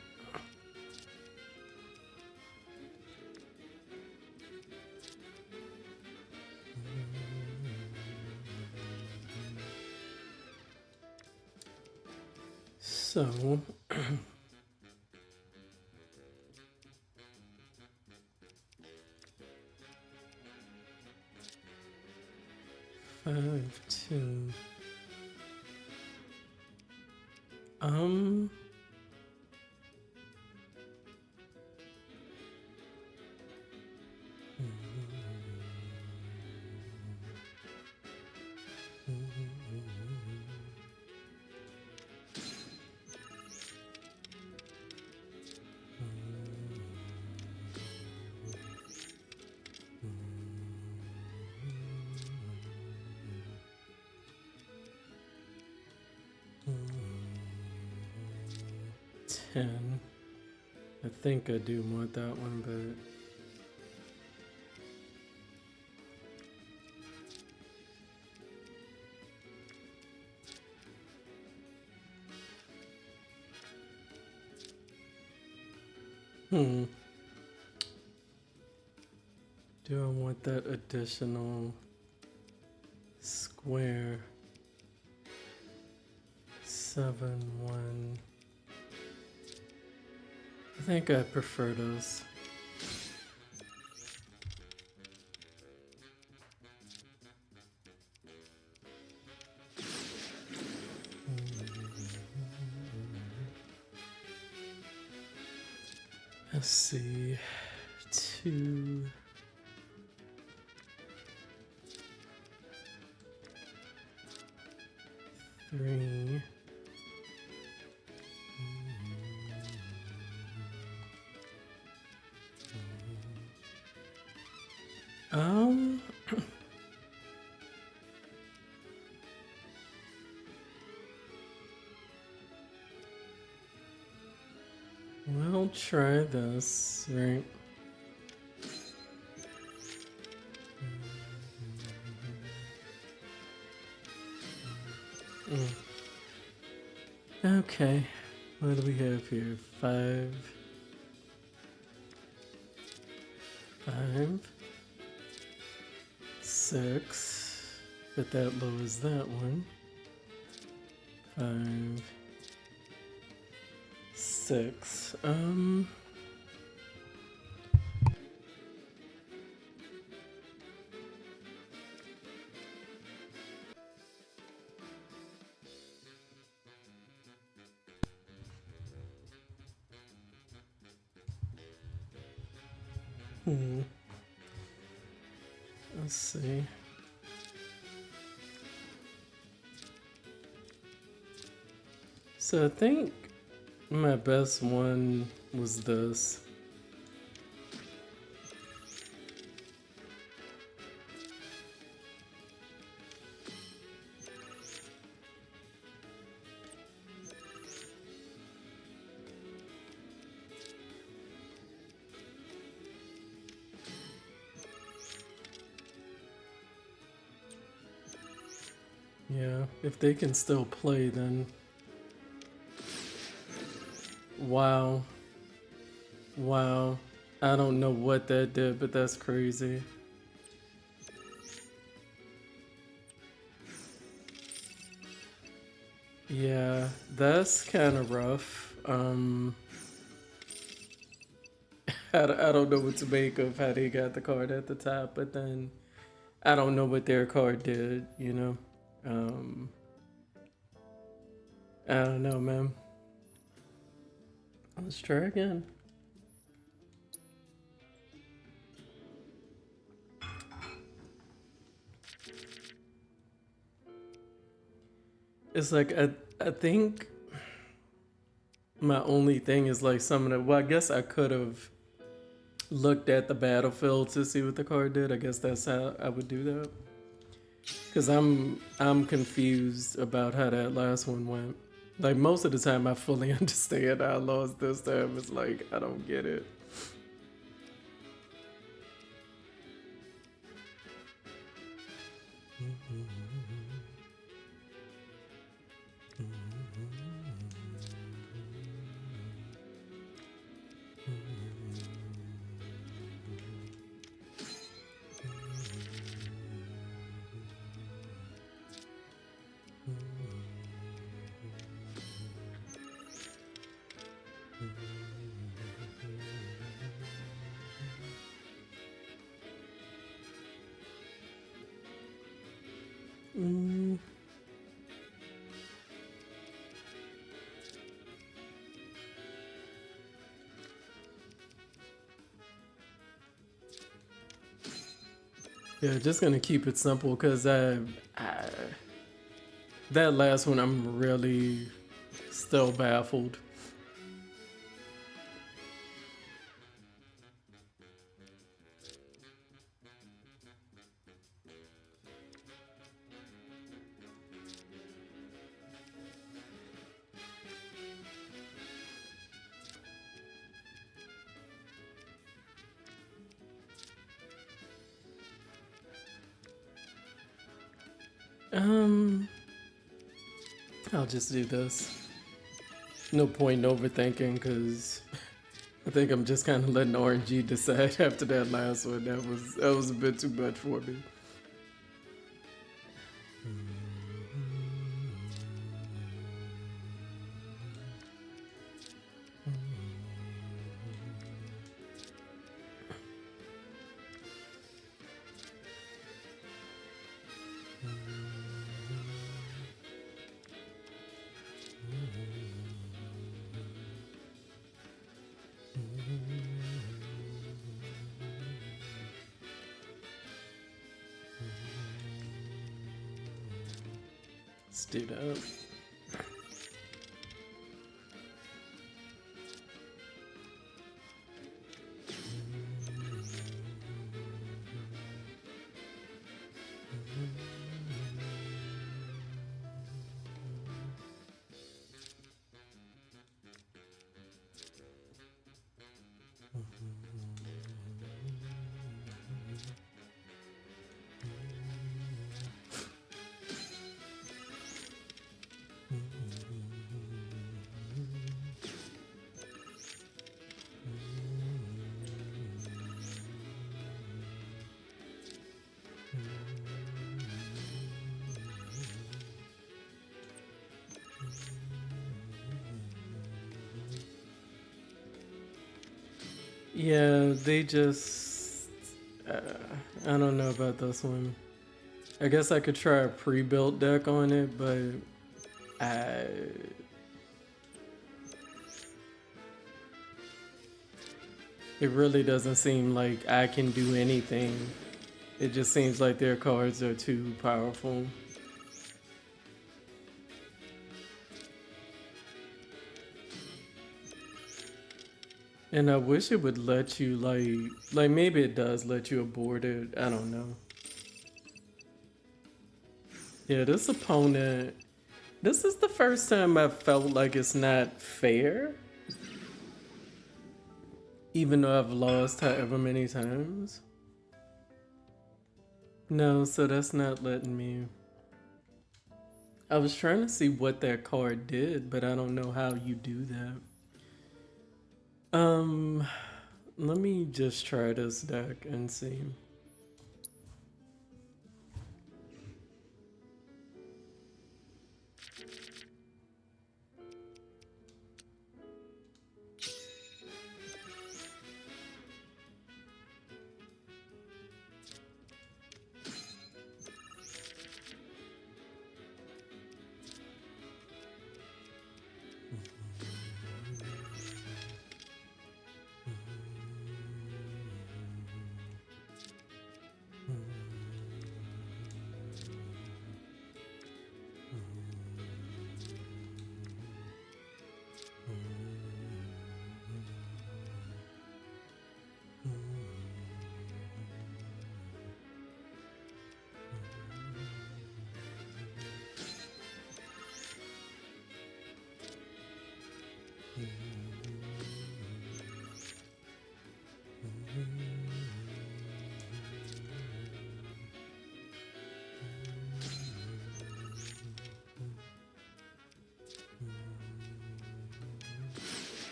So 5, 2. Ten. I think I do want that one, but do I want that additional square? 7, 1. I think I prefer those. Let's see. 2. 3. We'll try this, right? Okay, what do we have here? 5, 5, 6, but that lowers that one. 5, 6. Let's see. So I think my best one was this. Yeah, if they can still play, then wow. Wow. I don't know what that did, but that's crazy. Yeah, that's kind of rough. I don't know what to make of how they got the card at the top, but then I don't know what their card did, you know? I don't know, man. Let's try again. It's like I think my only thing is like some of the, well, I guess I could have looked at the battlefield to see what the card did. I guess that's how I would do that. Cause I'm confused about how that last one went. Like most of the time I fully understand how I lost this time. It's like I don't get it. Mm. Yeah, just gonna keep it simple because that last one I'm really still baffled. I'll just do this. No point in overthinking because I think I'm just kind of letting RNG decide after that last one. That was a bit too much for me. Let's do that. Yeah, they just. I don't know about this one. I guess I could try a pre-built deck on it, but I. It really doesn't seem like I can do anything. It just seems like their cards are too powerful. And I wish it would let you like maybe it does let you abort it. I don't know. Yeah, this opponent, this is the first time I've felt like it's not fair. Even though I've lost however many times. No, so that's not letting me. I was trying to see what that card did, but I don't know how you do that. Let me just try this deck and see.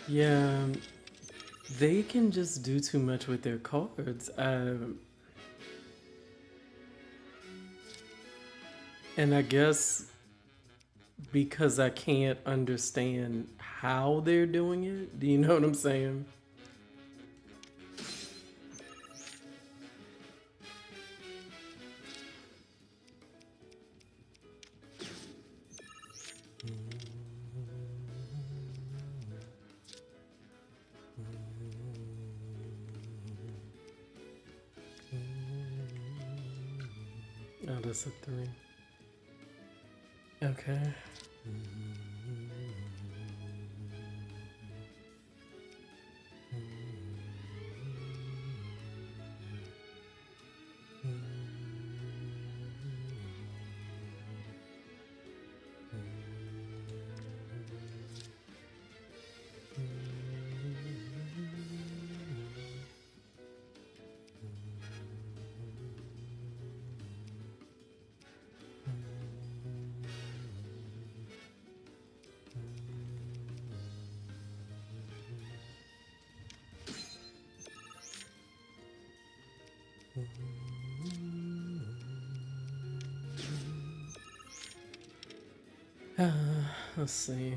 Yeah, they can just do too much with their cards. And I guess because I can't understand how they're doing it. Do you know what I'm saying? that's a 3. Okay. Let's see.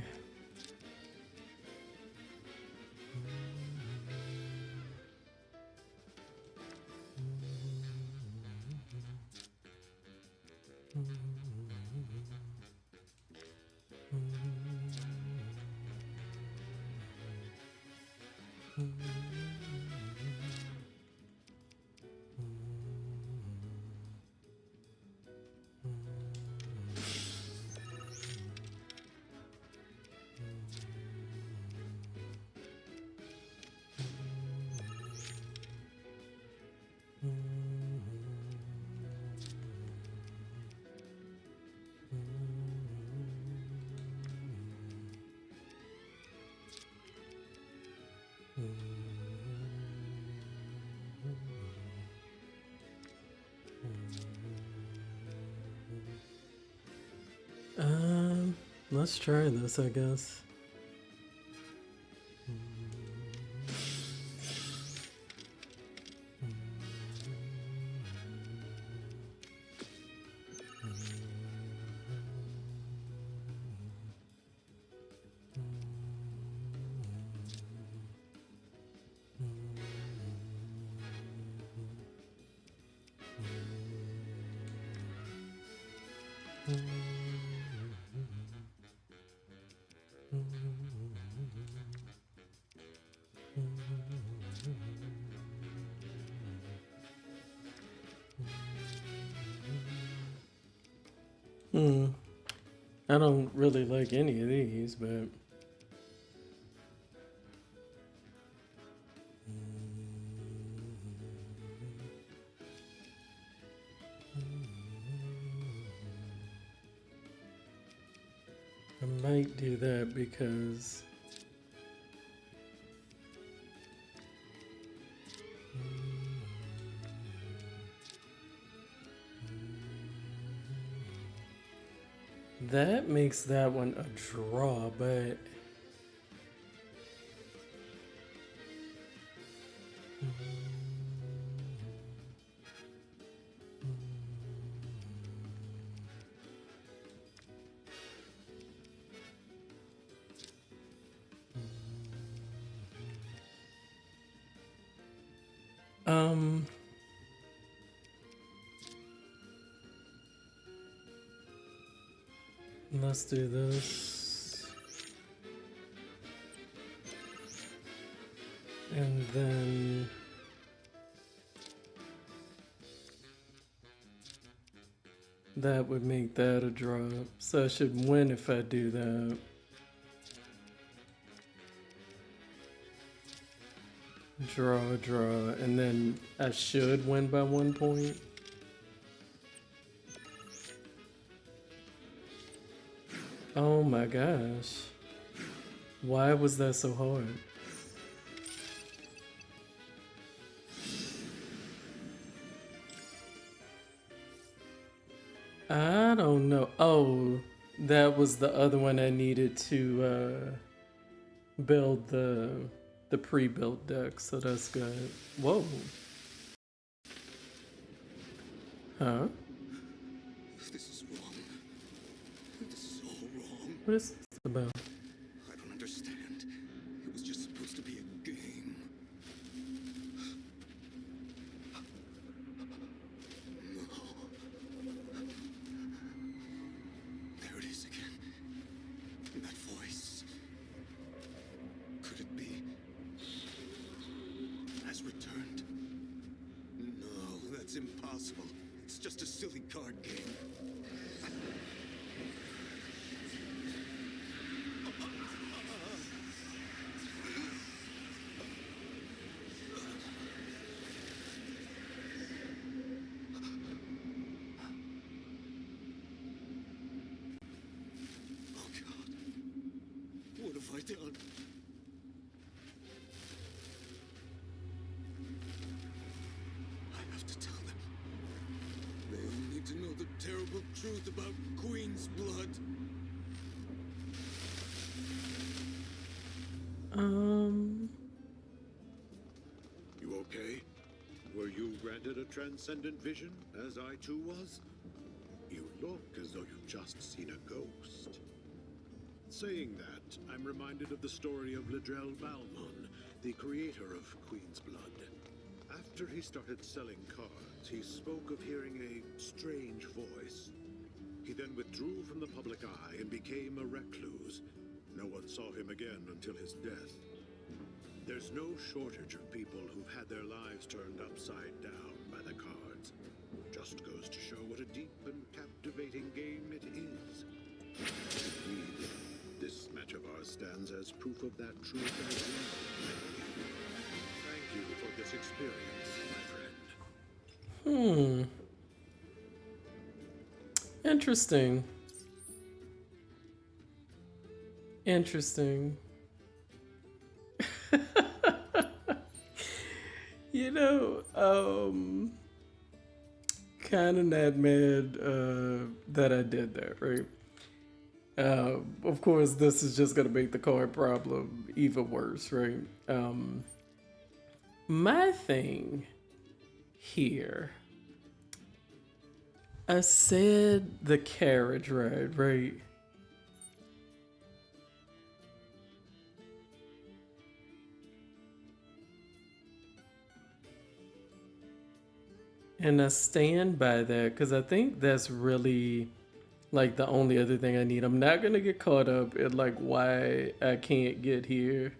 Let's try this, I guess. I don't really like any of these, but I might do that because that makes that one a draw, but let's do this. And then that would make that a drop. So I should win if I do that. Draw, and then I should win by 1 point. Oh my gosh. Why was that so hard? I don't know. Oh, that was the other one I needed to build the pre-built deck, so that's good. Whoa. Huh? This is wrong. This is all wrong. What is this about? I don't understand. It was just supposed to be a game. No. There it is again. That voice. Could it be? Has returned? No, that's impossible. It's just a silly card game. Oh God, what have I done? I have to tell them. They all need to know the terrible truth about Queen's blood. You okay? Were you granted a transcendent vision, as I too was? You look as though you've just seen a ghost. Saying that, I'm reminded of the story of Ledrell Balmon, the creator of Queen's Blood. After he started selling cards, he spoke of hearing a strange voice. He then withdrew from the public eye and became a recluse. No one saw him again until his death. There's no shortage of people who've had their lives turned upside down by the cards. Just goes to show what a deep and captivating game it is. Indeed, this match of ours stands as proof of that truth as well. Thank you for this experience, my friend. Interesting. Interesting. You know, kind of not mad that I did that, right? Of course, this is just gonna make the card problem even worse, right? My thing here, I said the carriage ride, right? And I stand by that because I think that's really like the only other thing I need. I'm not gonna get caught up in like why I can't get here.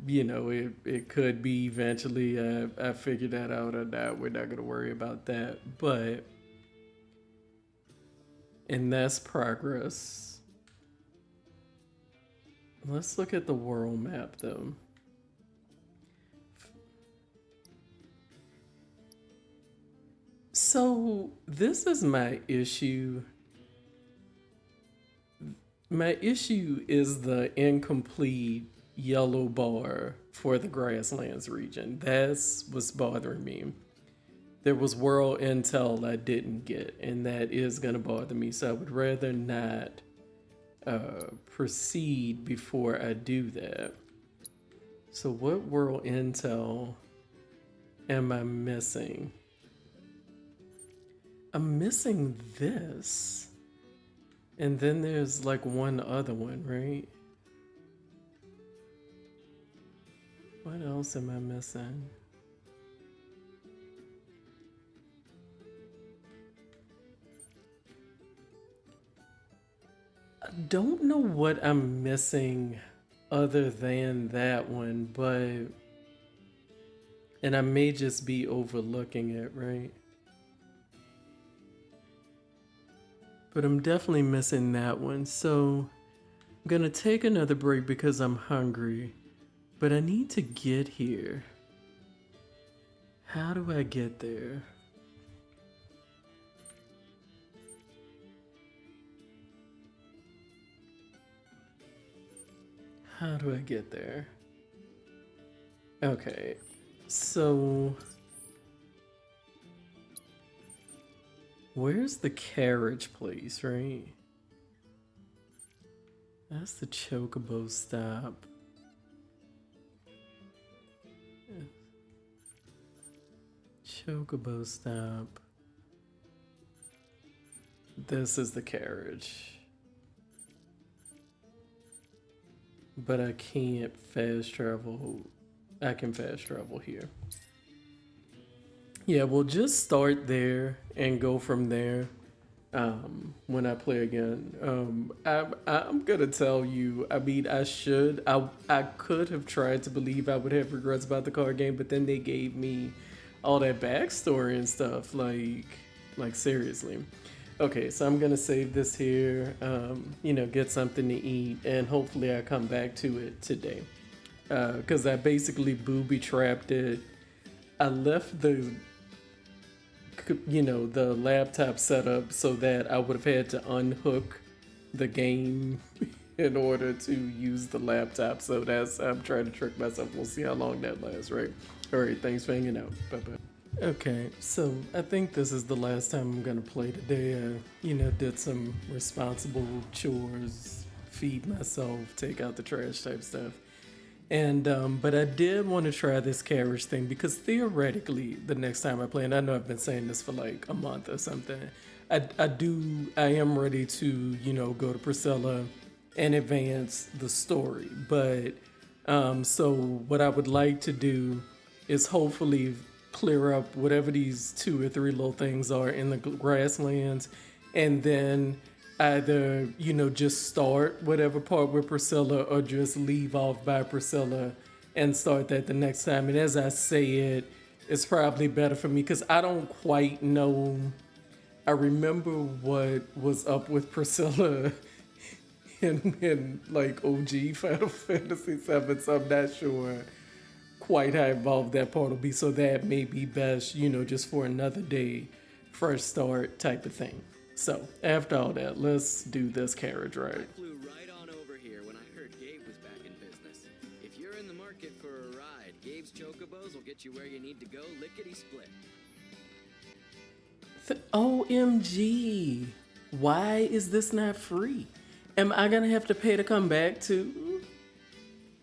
You know, it could be eventually I figure that out or not. We're not gonna worry about that. But and that's progress. Let's look at the world map though. So this is my issue. My issue is the incomplete yellow bar for the Grasslands region. That's what's bothering me. There was world intel I didn't get, and that is gonna bother me. So I would rather not proceed before I do that. So what world intel am I missing? I'm missing this. And then there's like one other one, right? What else am I missing? I don't know what I'm missing other than that one, but... And I may just be overlooking it, right? But I'm definitely missing that one. So I'm gonna take another break because I'm hungry. But I need to get here. How do I get there? How do I get there? Okay, so... Where's the carriage place, right? That's the Chocobo stop. Chocobo stop. This is the carriage. But I can't fast travel. I can fast travel here. Yeah, we'll just start there and go from there when I play again. I'm gonna tell you, I mean, I could have tried to believe I would have regrets about the card game, but then they gave me all that backstory and stuff. Like, Like seriously. Okay, so I'm gonna save this here, get something to eat, and hopefully I come back to it today. Because I basically booby trapped it. I left the laptop set up so that I would have had to unhook the game in order to use the laptop. So I'm trying to trick myself. We'll see how long that lasts, right? All right, thanks for hanging out. Bye-bye. Okay, so I think this is the last time I'm gonna play today. I, did some responsible chores, feed myself, take out the trash type stuff. And but I did want to try this carriage thing because theoretically the next time I play, and I know I've been saying this for like a month or something, I am ready to, go to Priscilla and advance the story. But so what I would like to do is hopefully clear up whatever these 2 or 3 little things are in the grasslands, and then either just start whatever part with Priscilla or just leave off by Priscilla and start that the next time. And as I say it, it's probably better for me because I don't quite know. I remember what was up with Priscilla in like OG Final Fantasy VII, so I'm not sure quite how involved that part will be. So that may be best, just for another day, fresh start type of thing. So after all that, let's do this carriage ride. I flew right on over here when I heard Gabe was back in business. If you're in the market for a ride, Gabe's Chocobos will get you where you need to go lickety-split. OMG, why is this not free? Am I gonna have to pay to come back too?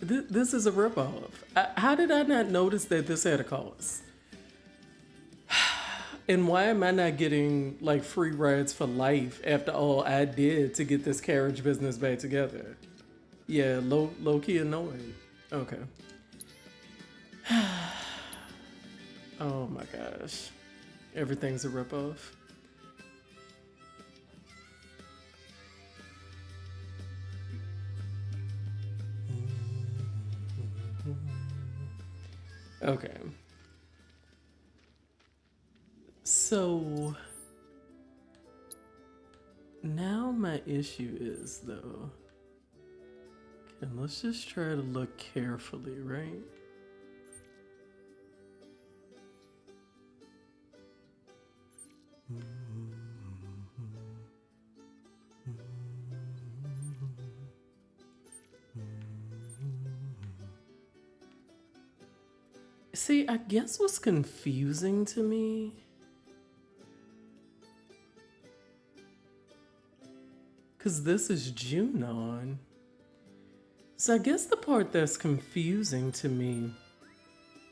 This is a ripoff. How did I not notice that this had a cost? And why am I not getting like free rides for life after all I did to get this carriage business back together? Yeah, low key annoying. Okay. Oh my gosh. Everything's a ripoff. Okay. So now my issue is though, and let's just try to look carefully, right? See, I guess what's confusing to me because this is Junon. So I guess the part that's confusing to me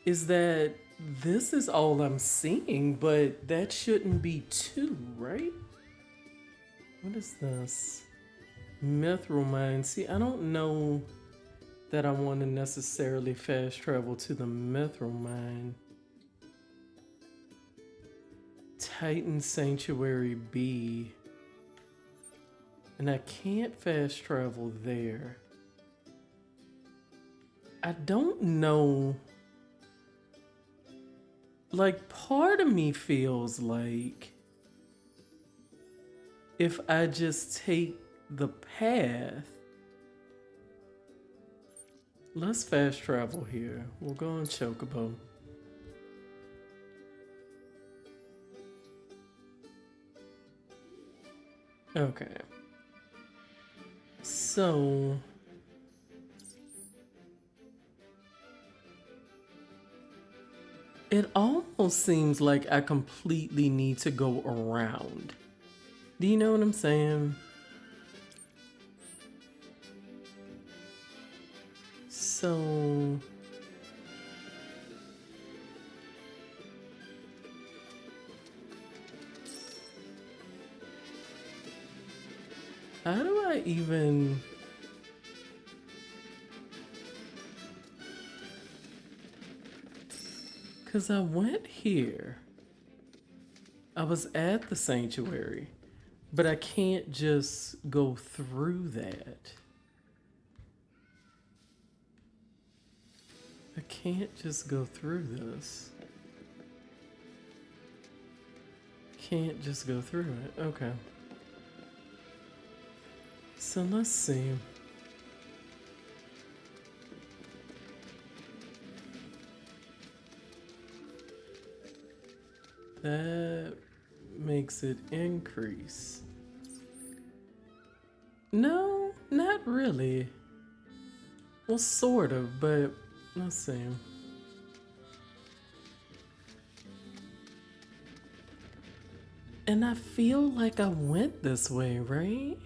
is that this is all I'm seeing, but that shouldn't be 2, right? What is this? Mithril mine. See, I don't know that I want to necessarily fast travel to the Mithril mine. Titan Sanctuary B. And I can't fast travel there. I don't know. Like, part of me feels like if I just take the path. Let's fast travel here. We'll go on Chocobo. Okay. So it almost seems like I completely need to go around. Do you know what I'm saying? So how do I even... Because I went here. I was at the sanctuary, but I can't just go through that. I can't just go through this. can't just go through it. Okay. So let's see. That makes it increase. No, not really. Well, sort of, but let's see. And I feel like I went this way, right?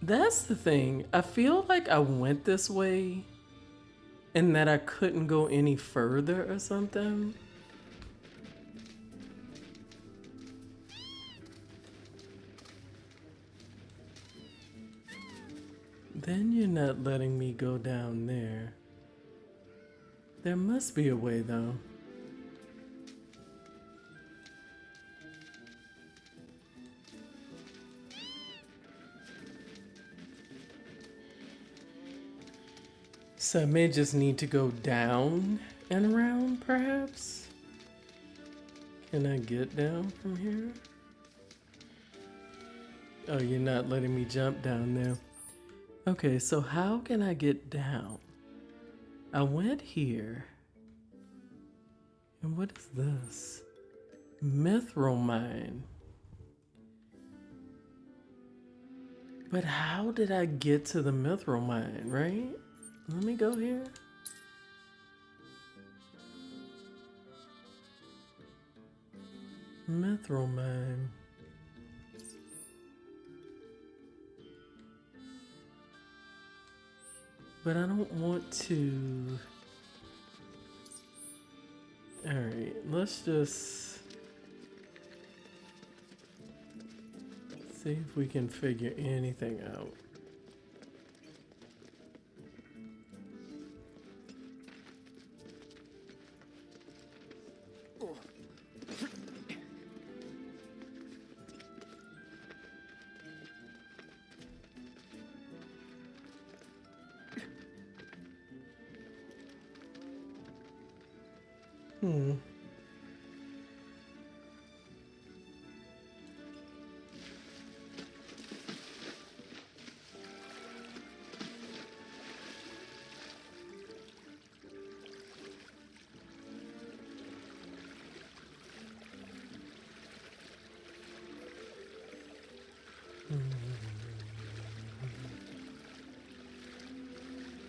That's the thing. I feel like I went this way and that I couldn't go any further or something. Then you're not letting me go down there. There must be a way, though. So I may just need to go down and around, perhaps? Can I get down from here? Oh, you're not letting me jump down there. Okay, so how can I get down? I went here. And what is this? Mithril mine. But how did I get to the mithril mine, right? Let me go here. Mithril mine. But I don't want to. Alright, let's just see if we can figure anything out.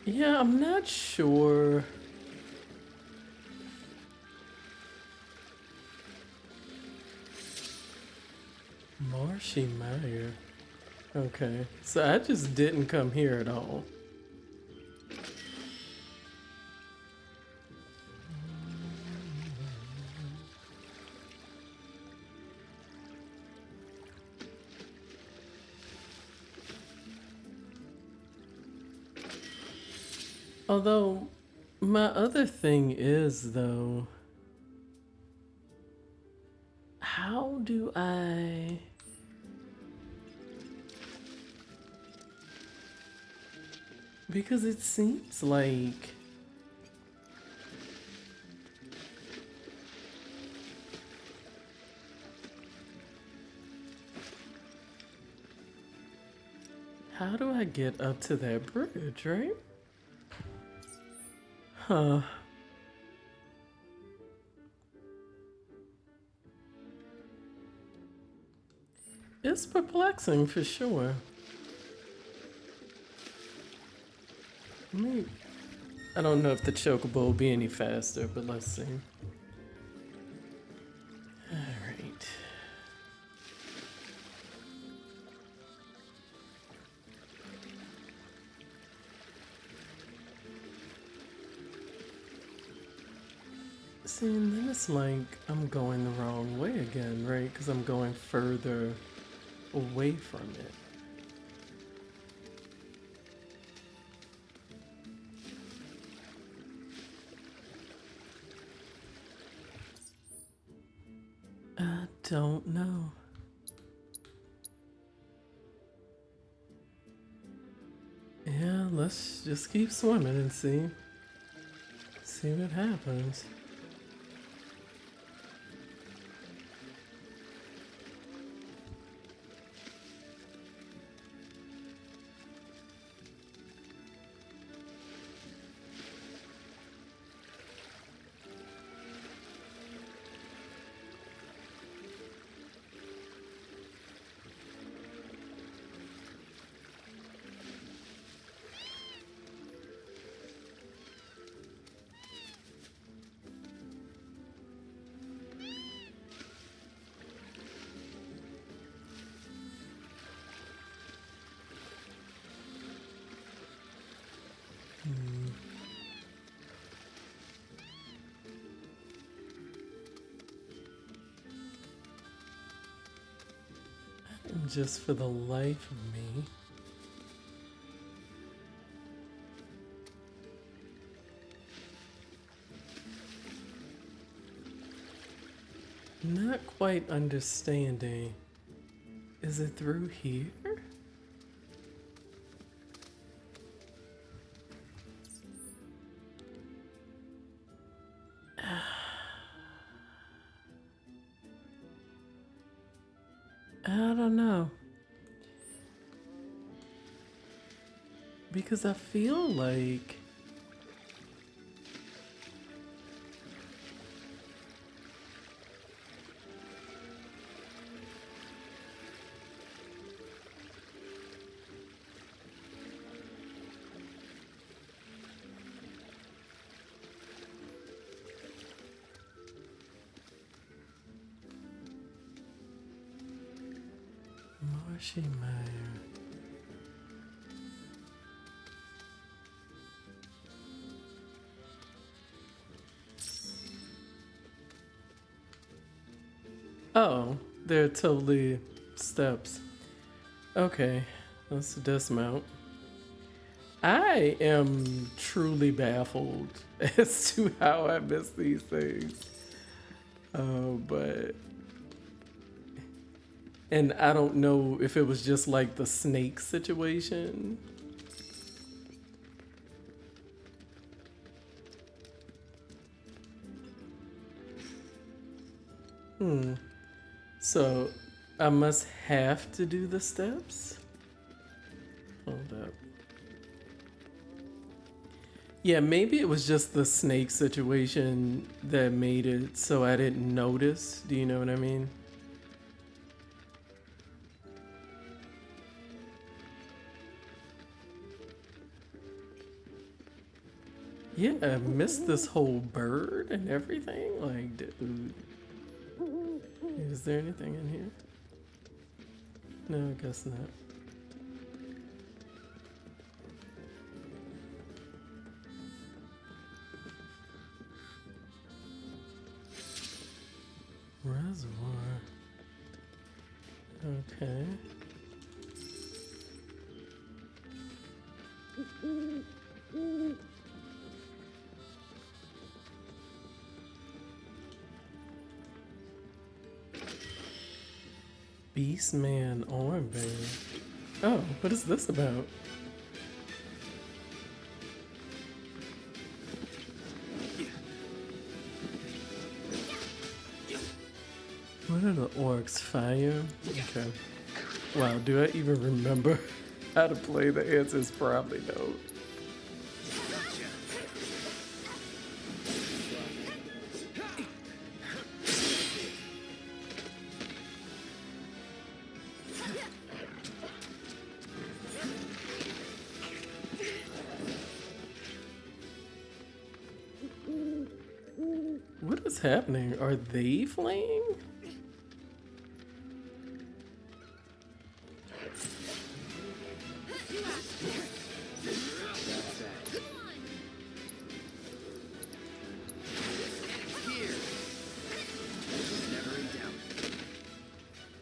Yeah, I'm not sure. Marshy Meyer. Okay, so I just didn't come here at all. Although, my other thing is, though, how do I... Because it seems like... How do I get up to that bridge, right? Huh. It's perplexing for sure. I don't know if the chocobo will be any faster, but let's see. Alright. See, and then it's like I'm going the wrong way again, right? Because I'm going further away from it. I don't know. Yeah, let's just keep swimming and see what happens. And just for the life of me, not quite understanding. Is it through here? I don't know. Because I feel like Marshy Meyer. Oh, they're totally steps. Okay, let's dismount. I am truly baffled as to how I miss these things. But and I don't know if it was just like the snake situation. So I must have to do the steps? Hold up. Yeah, maybe it was just the snake situation that made it so I didn't notice. Do you know what I mean? Yeah, I missed this whole bird and everything. Like, dude. Is there anything in here? No, I guess not. Reservoir. Okay. Beastman armband. Oh, what is this about? What are the orcs? Fire? Okay. Wow, do I even remember how to play? The answer is probably no. What is happening? Are they flaying?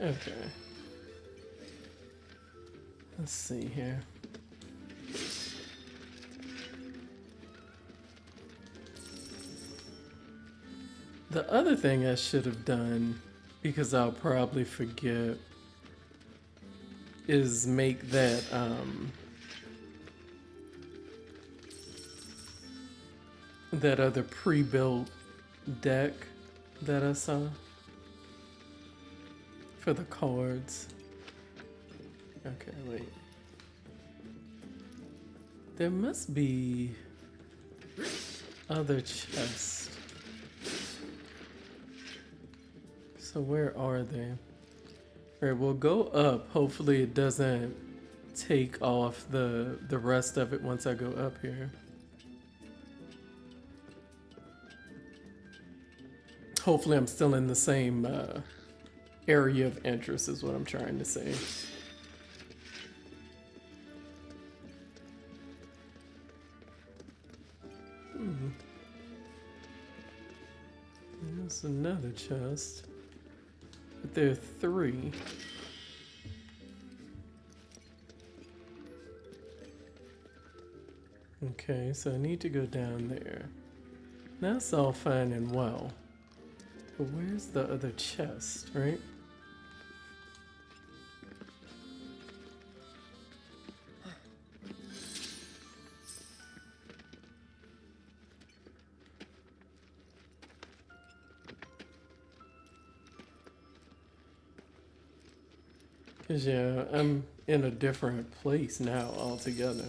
Okay. Let's see here. The other thing I should have done, because I'll probably forget, is make that that other pre-built deck that I saw for the cards. Okay, wait. There must be other chests. So where are they? Alright, we'll go up. Hopefully it doesn't take off the rest of it once I go up here. Hopefully I'm still in the same area of interest is what I'm trying to say. There's another chest. But there are 3. Okay, so I need to go down there. That's all fine and well. But where's the other chest, right? Cause yeah, I'm in a different place now altogether.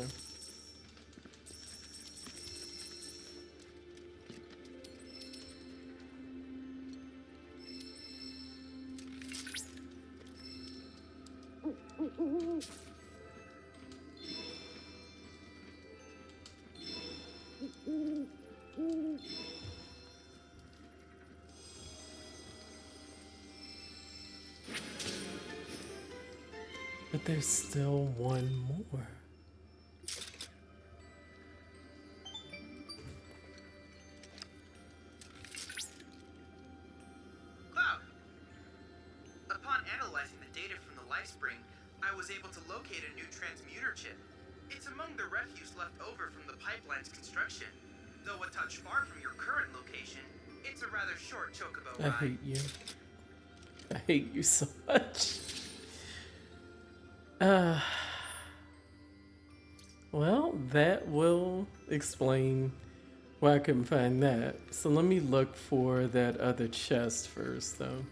But there's still one more. Cloud! Upon analyzing the data from the Lifespring, I was able to locate a new transmuter chip. It's among the refuse left over from the pipeline's construction. Though a touch far from your current location, it's a rather short chocobo I ride. hate you. I hate you so much. Well, that will explain why I couldn't find that. So let me look for that other chest first, though.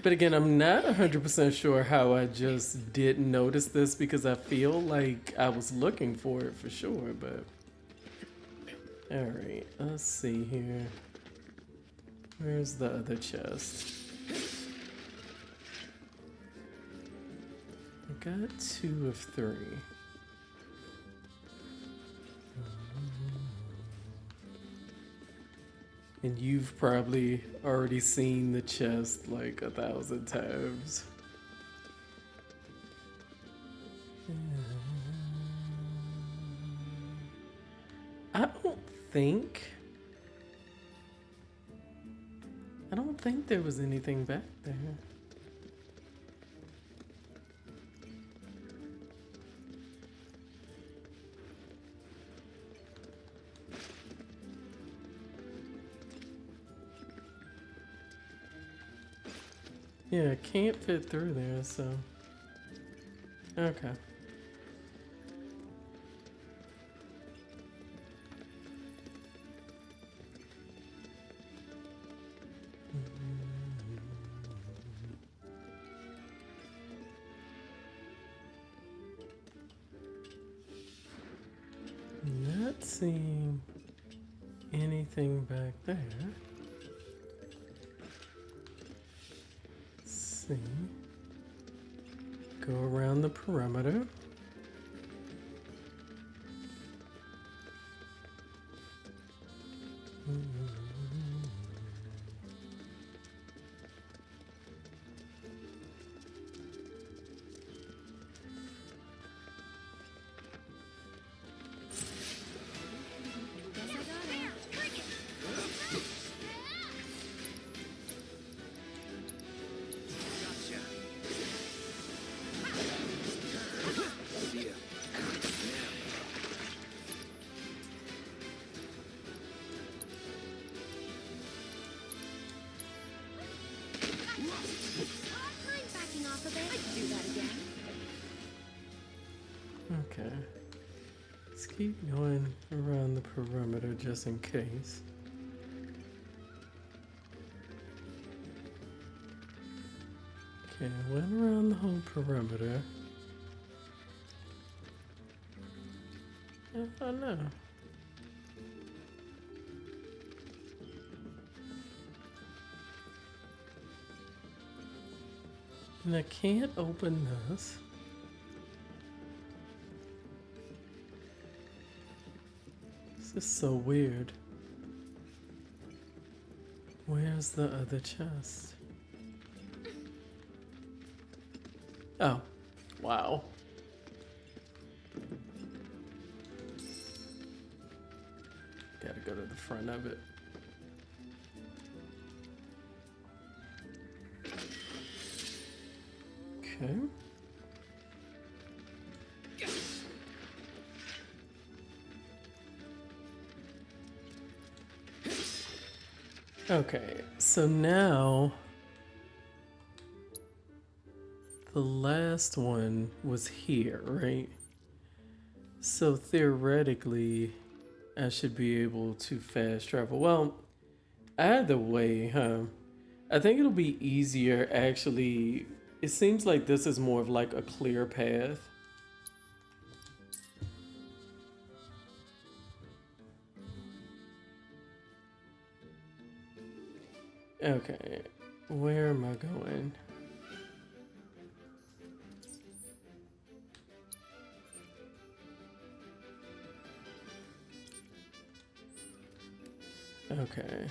But again, I'm not 100% sure how I just didn't notice this because I feel like I was looking for it for sure, but... Alright, let's see here. Where's the other chest? I got 2 of 3. And you've probably already seen the chest like 1,000 times. I don't think there was anything back there. Yeah, I can't fit through there, so... Okay. Not seeing anything back there. See. Go around the perimeter. Okay. Let's keep going around the perimeter just in case. Okay, I went around the whole perimeter. Oh no. And I can't open this. This is so weird. Where's the other chest? Oh, wow. gotta go to the front of it. Okay. Okay, so now the last one was here, right? So theoretically, I should be able to fast travel. Well, either way, huh? I think it'll be easier actually. It seems like this is more of like a clear path. Okay, where am I going? Okay.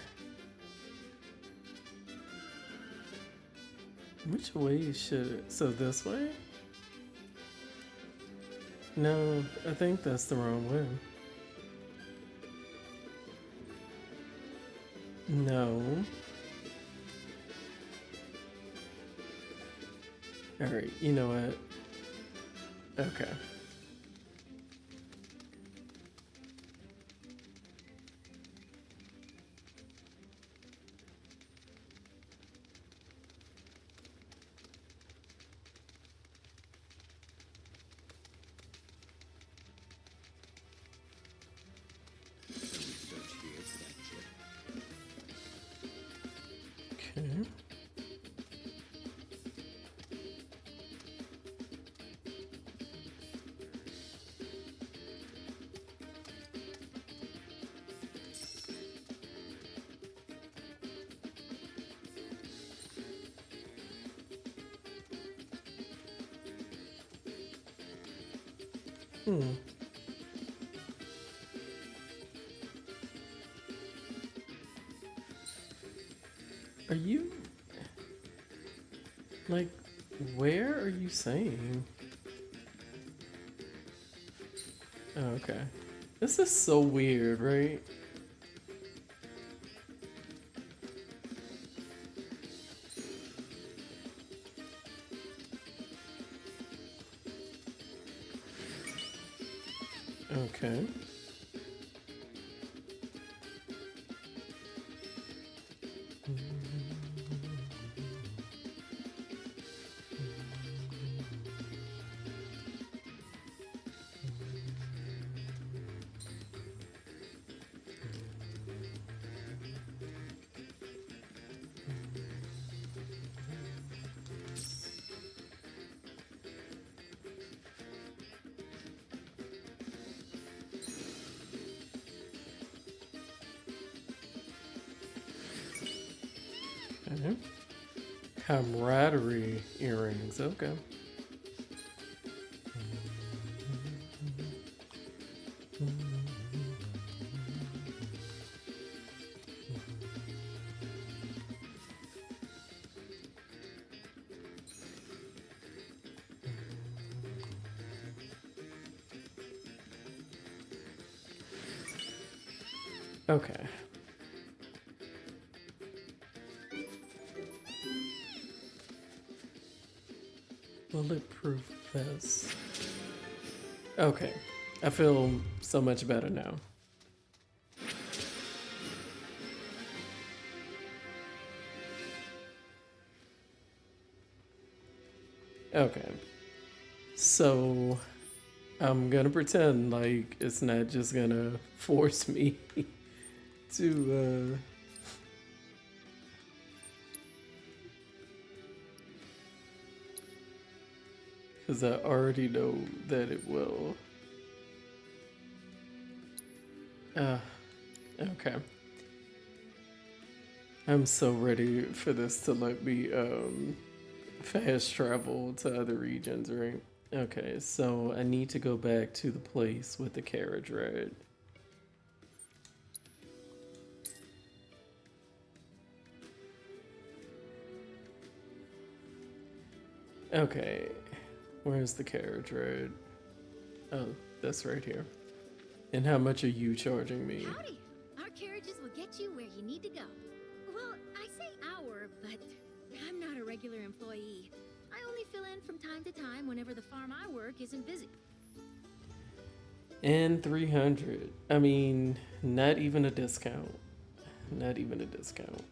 Which way should it? So this way? No, I think that's the wrong way. No. Alright, you know what? Okay. Okay. Hmm. Are you like, where are you saying? Oh, okay. This is so weird, right? Okay. Okay. Camaraderie earrings. Okay. Okay. Bulletproof vest. Okay. I feel so much better now. Okay. So I'm gonna pretend like it's not just gonna force me to because I already know that it will. Okay. I'm so ready for this to let me fast travel to other regions, right? Okay, so I need to go back to the place with the carriage ride. Okay, where's the carriage ride? Oh, that's right here. And how much are you charging me? Howdy. How are get you where you need to go. Well, I say our, but I'm not a regular employee. I only fill in from time to time whenever the farm I work isn't busy. And 300. I mean, not even a discount. Not even a discount.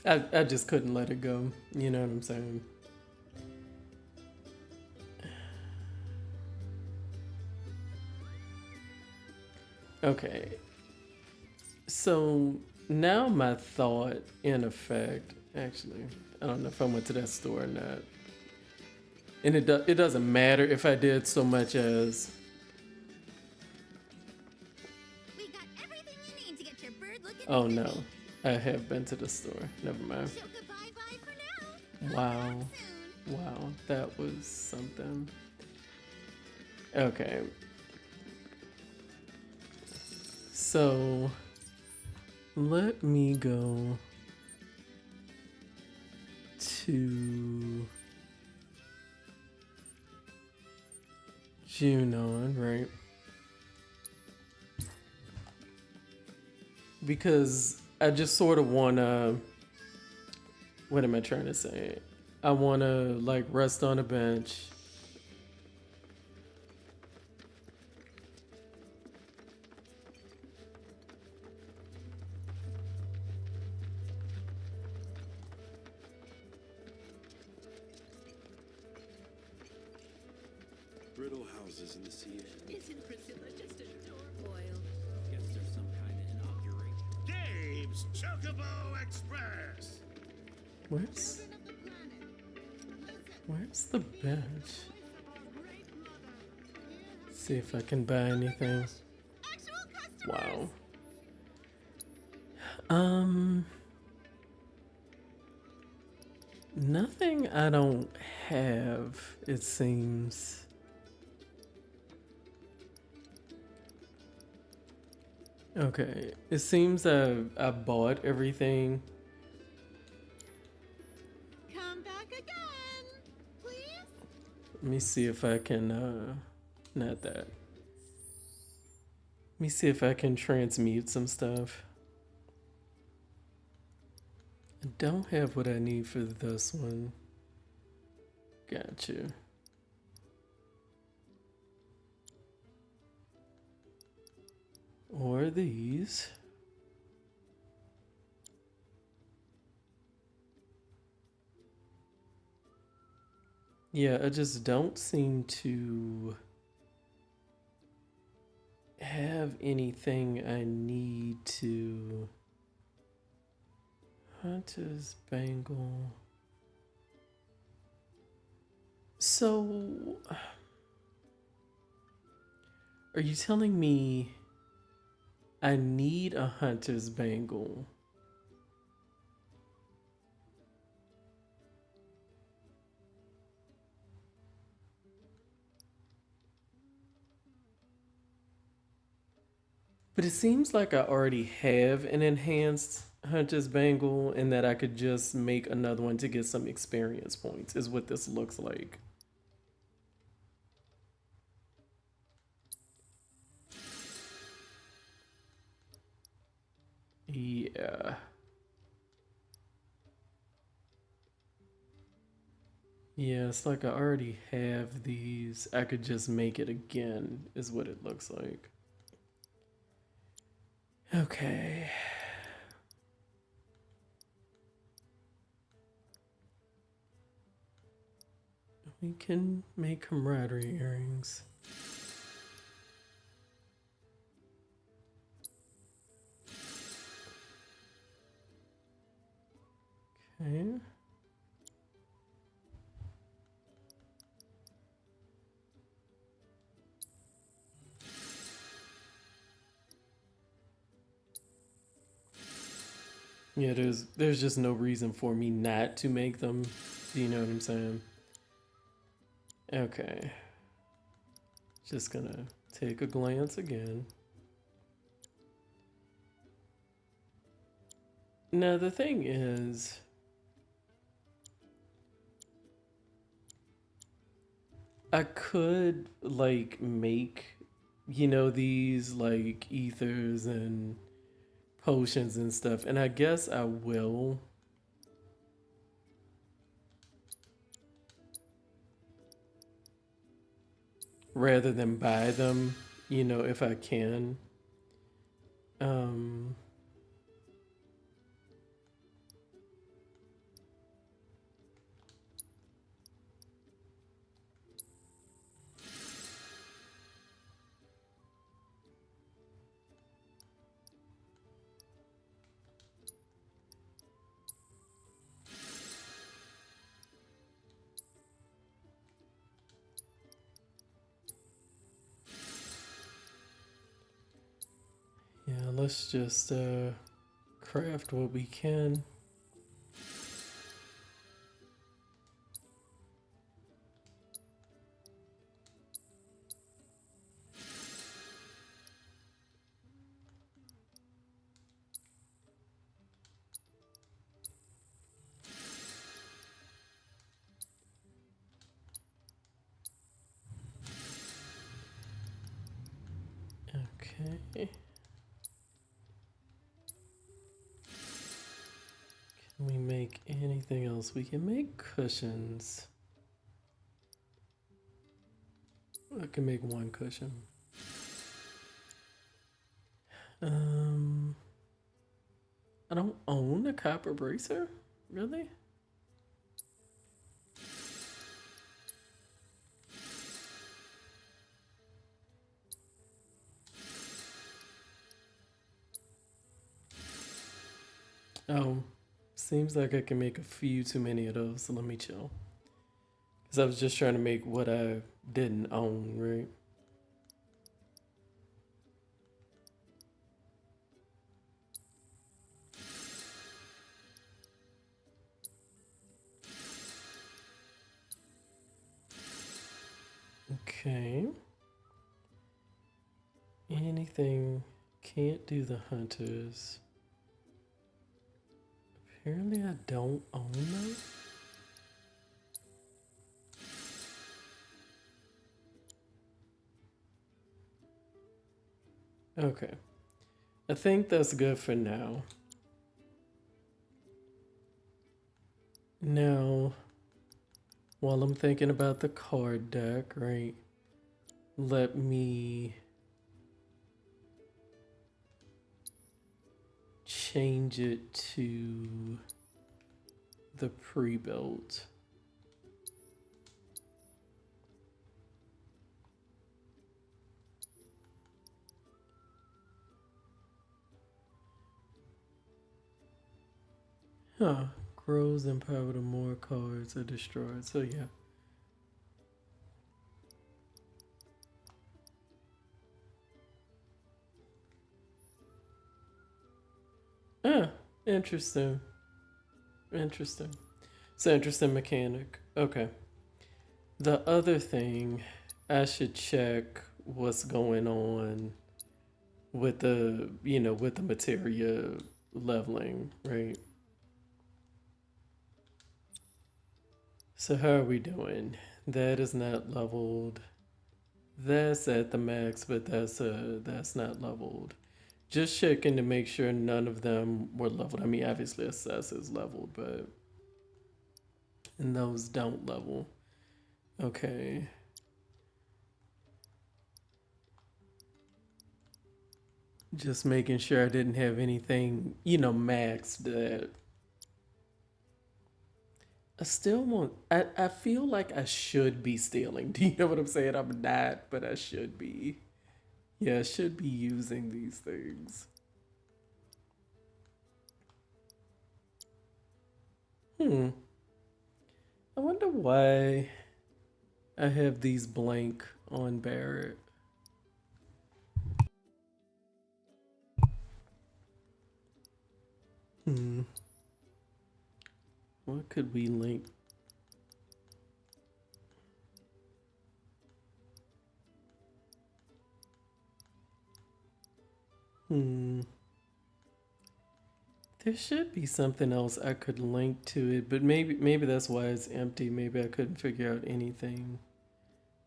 I just couldn't let it go. You know what I'm saying? Okay. So now my thought, in effect, actually, I don't know if I went to that store or not. And it doesn't matter if I did so much as... We got everything you need to get your bird looking. Oh no, I have been to the store. Never mind. So goodbye bye for now. Wow. Soon. Wow, that was something. Okay. So, let me go to Junon, right? Because I just sort of want to, what am I trying to say? I want to like rest on a bench. Brittle houses in the sea. Isn't Priscilla just adorable? Guess there's some kind of inauguration. Dave's Chocobo Express. Where's the bench? See if I can buy anything. Wow. Nothing I don't have, it seems. Okay, it seems I bought everything. Come back again, please. Let me see if I can, not that. Let me see if I can transmute some stuff. I don't have what I need for this one. Gotcha. Or these. Yeah, I just don't seem to have anything I need to. Hunter's Bangle. So, are you telling me I need a Hunter's Bangle? But it seems like I already have an enhanced Hunter's Bangle and that I could just make another one to get some experience points, is what this looks like. Yeah. Yeah, it's like I already have these. I could just make it again, is what it looks like. Okay. We can make camaraderie earrings. Okay. Yeah, there's just no reason for me not to make them. Do you know what I'm saying? Okay. Just gonna take a glance again. Now the thing is, I could like make you know, these like ethers and potions and stuff. And I guess I will. Rather than buy them, you know, if I can. Um, yeah, let's just craft what we can. Okay. Can we make anything else? We can make cushions. I can make one cushion. I don't own a copper bracer? Really? Oh, seems like I can make a few too many of those, so let me chill. Because I was just trying to make what I didn't own, right? Okay. Anything, can't do the hunters. Apparently I don't own them. Okay. I think that's good for now. Now, while I'm thinking about the card deck, right? Let me change it to the pre-built. Huh. Grows in power the more cards are destroyed. So yeah. Ah, interesting. Interesting. It's an interesting mechanic. Okay. The other thing, I should check what's going on with the, you know, with the materia leveling, right? So how are we doing? That is not leveled. That's at the max, but that's not leveled. Just checking to make sure none of them were leveled. I mean, obviously assess is leveled, but and those don't level. Okay. Just making sure I didn't have anything, you know, maxed that I still want. I feel like I should be stealing. Do you know what I'm saying? I'm not, but I should be. Yeah, I should be using these things. Hmm. I wonder why I have these blank on Barrett. Hmm. What could we link? Hmm. There should be something else I could link to it, but maybe that's why it's empty. Maybe I couldn't figure out anything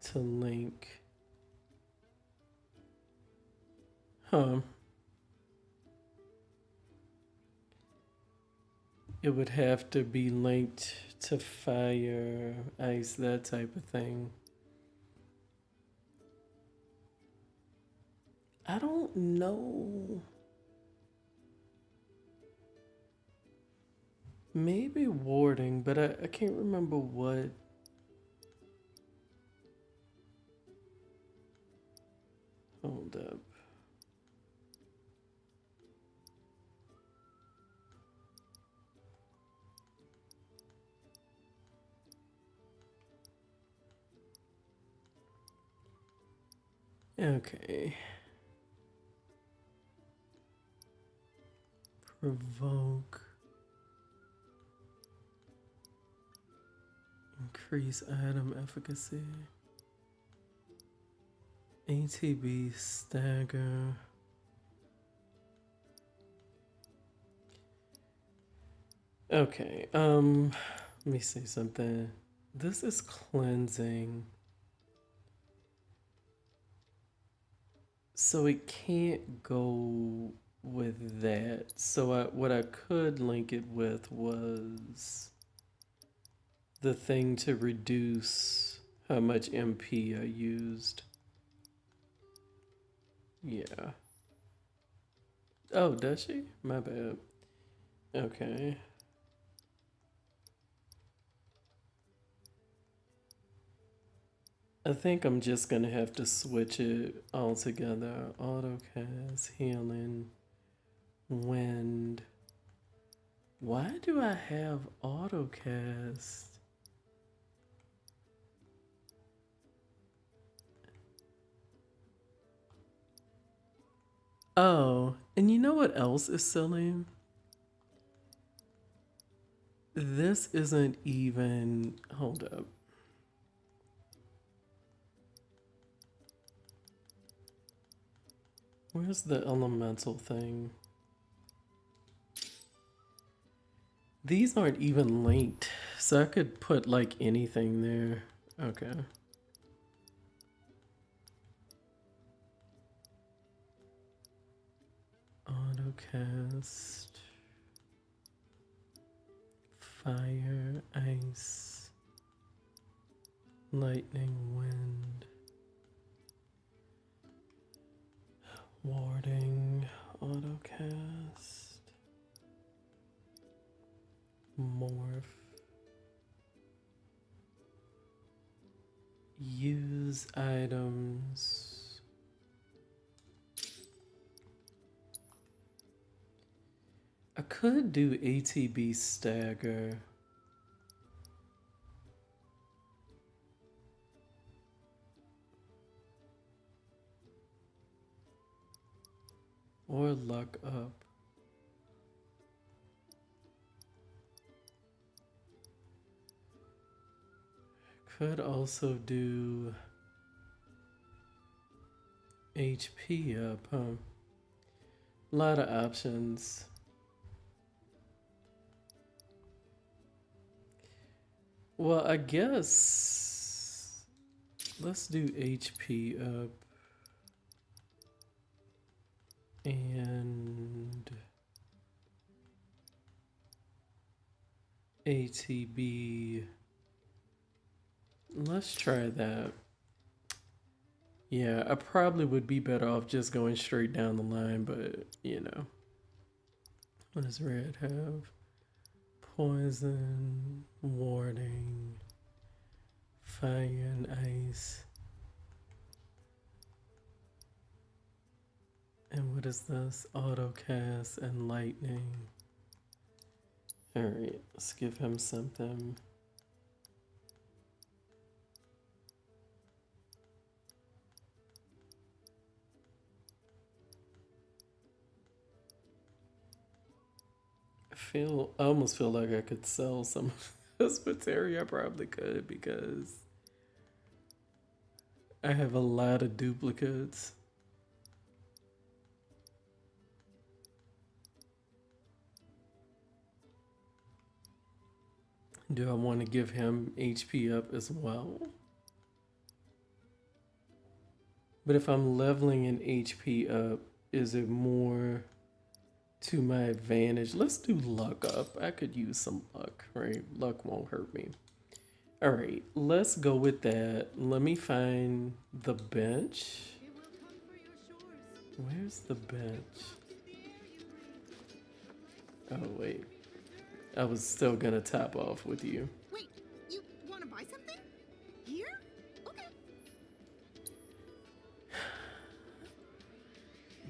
to link. Huh. It would have to be linked to fire, ice, that type of thing. I don't know. Maybe warding, but I can't remember what. Hold up. Okay. Provoke. Increase item efficacy. ATB stagger. Okay, let me see something. This is cleansing. So it can't go with that. So what I could link it with was the thing to reduce how much MP I used. Yeah. Oh, does she? My bad. Okay. I think I'm just gonna have to switch it altogether. Autocast, healing, wind. Why do I have autocast? Oh, and you know what else is silly? This isn't even. Hold up. Where's the elemental thing? These aren't even linked, so I could put like anything there. Okay. Autocast. Fire, ice, lightning, wind, warding, autocast, morph, use items. I could do ATB stagger. Or luck up. Could also do HP up, huh? A lot of options. Well, I guess let's do HP up and ATB. Let's try that. Yeah, I probably would be better off just going straight down the line, but you know. What does red have? Poison, warding, fire and ice. And what is this? Autocast and lightning. Alright, let's give him something. I almost feel like I could sell some of this material. I probably could because I have a lot of duplicates. Do I want to give him HP up as well? But if I'm leveling an HP up, is it more to my advantage? Let's do luck up. I could use some luck, right? Luck won't hurt me. All right, let's go with that. Let me find the bench. Where's the bench? Oh, wait. I was still gonna top off with you. Wait, you want to buy something? Here? Okay.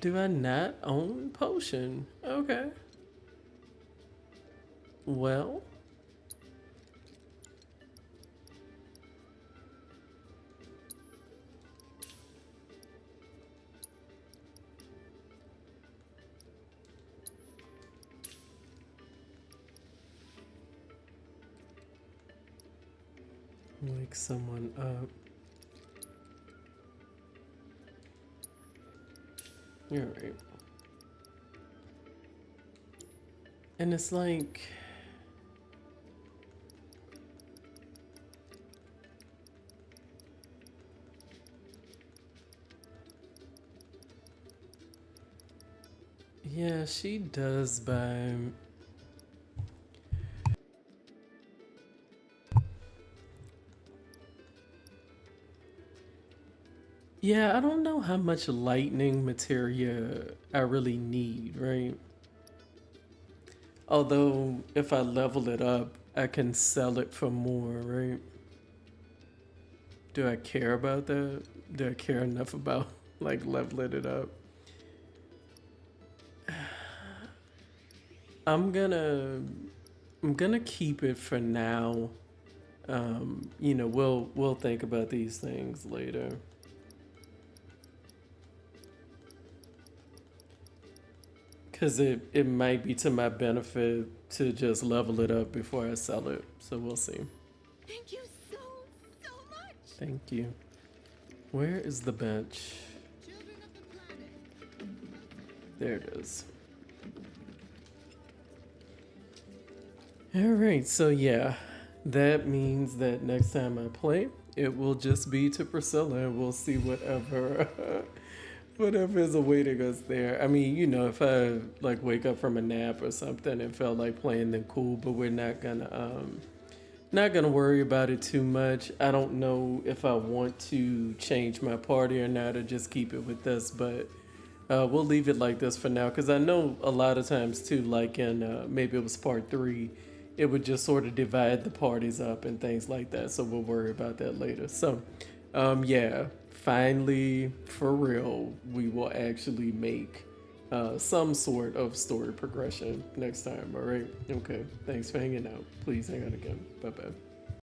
Do I not own potion? Okay. Well. Wake someone up. You're right. And it's like, yeah, she does buy. Yeah, I don't know how much lightning materia I really need, right? Although, if I level it up, I can sell it for more, right? Do I care about that? Do I care enough about, like, leveling it up? I'm gonna keep it for now. You know, we'll think about these things later. Because it might be to my benefit to just level it up before I sell it. So we'll see. Thank you so much. Thank you. Where is the bench? Children of the planet. There it is. Alright, so yeah. That means that next time I play, it will just be to Priscilla and we'll see whatever whatever is awaiting us there. I mean, you know, if I like wake up from a nap or something and felt like playing, then cool. But we're not gonna worry about it too much. I don't know if I want to change my party or not, or just keep it with this. But we'll leave it like this for now, because I know a lot of times too, like in maybe it was part 3, it would just sort of divide the parties up and things like that. So we'll worry about that later. So yeah. Finally, for real, we will actually make some sort of story progression next time, all right? Okay, thanks for hanging out. Please hang out again. Bye-bye.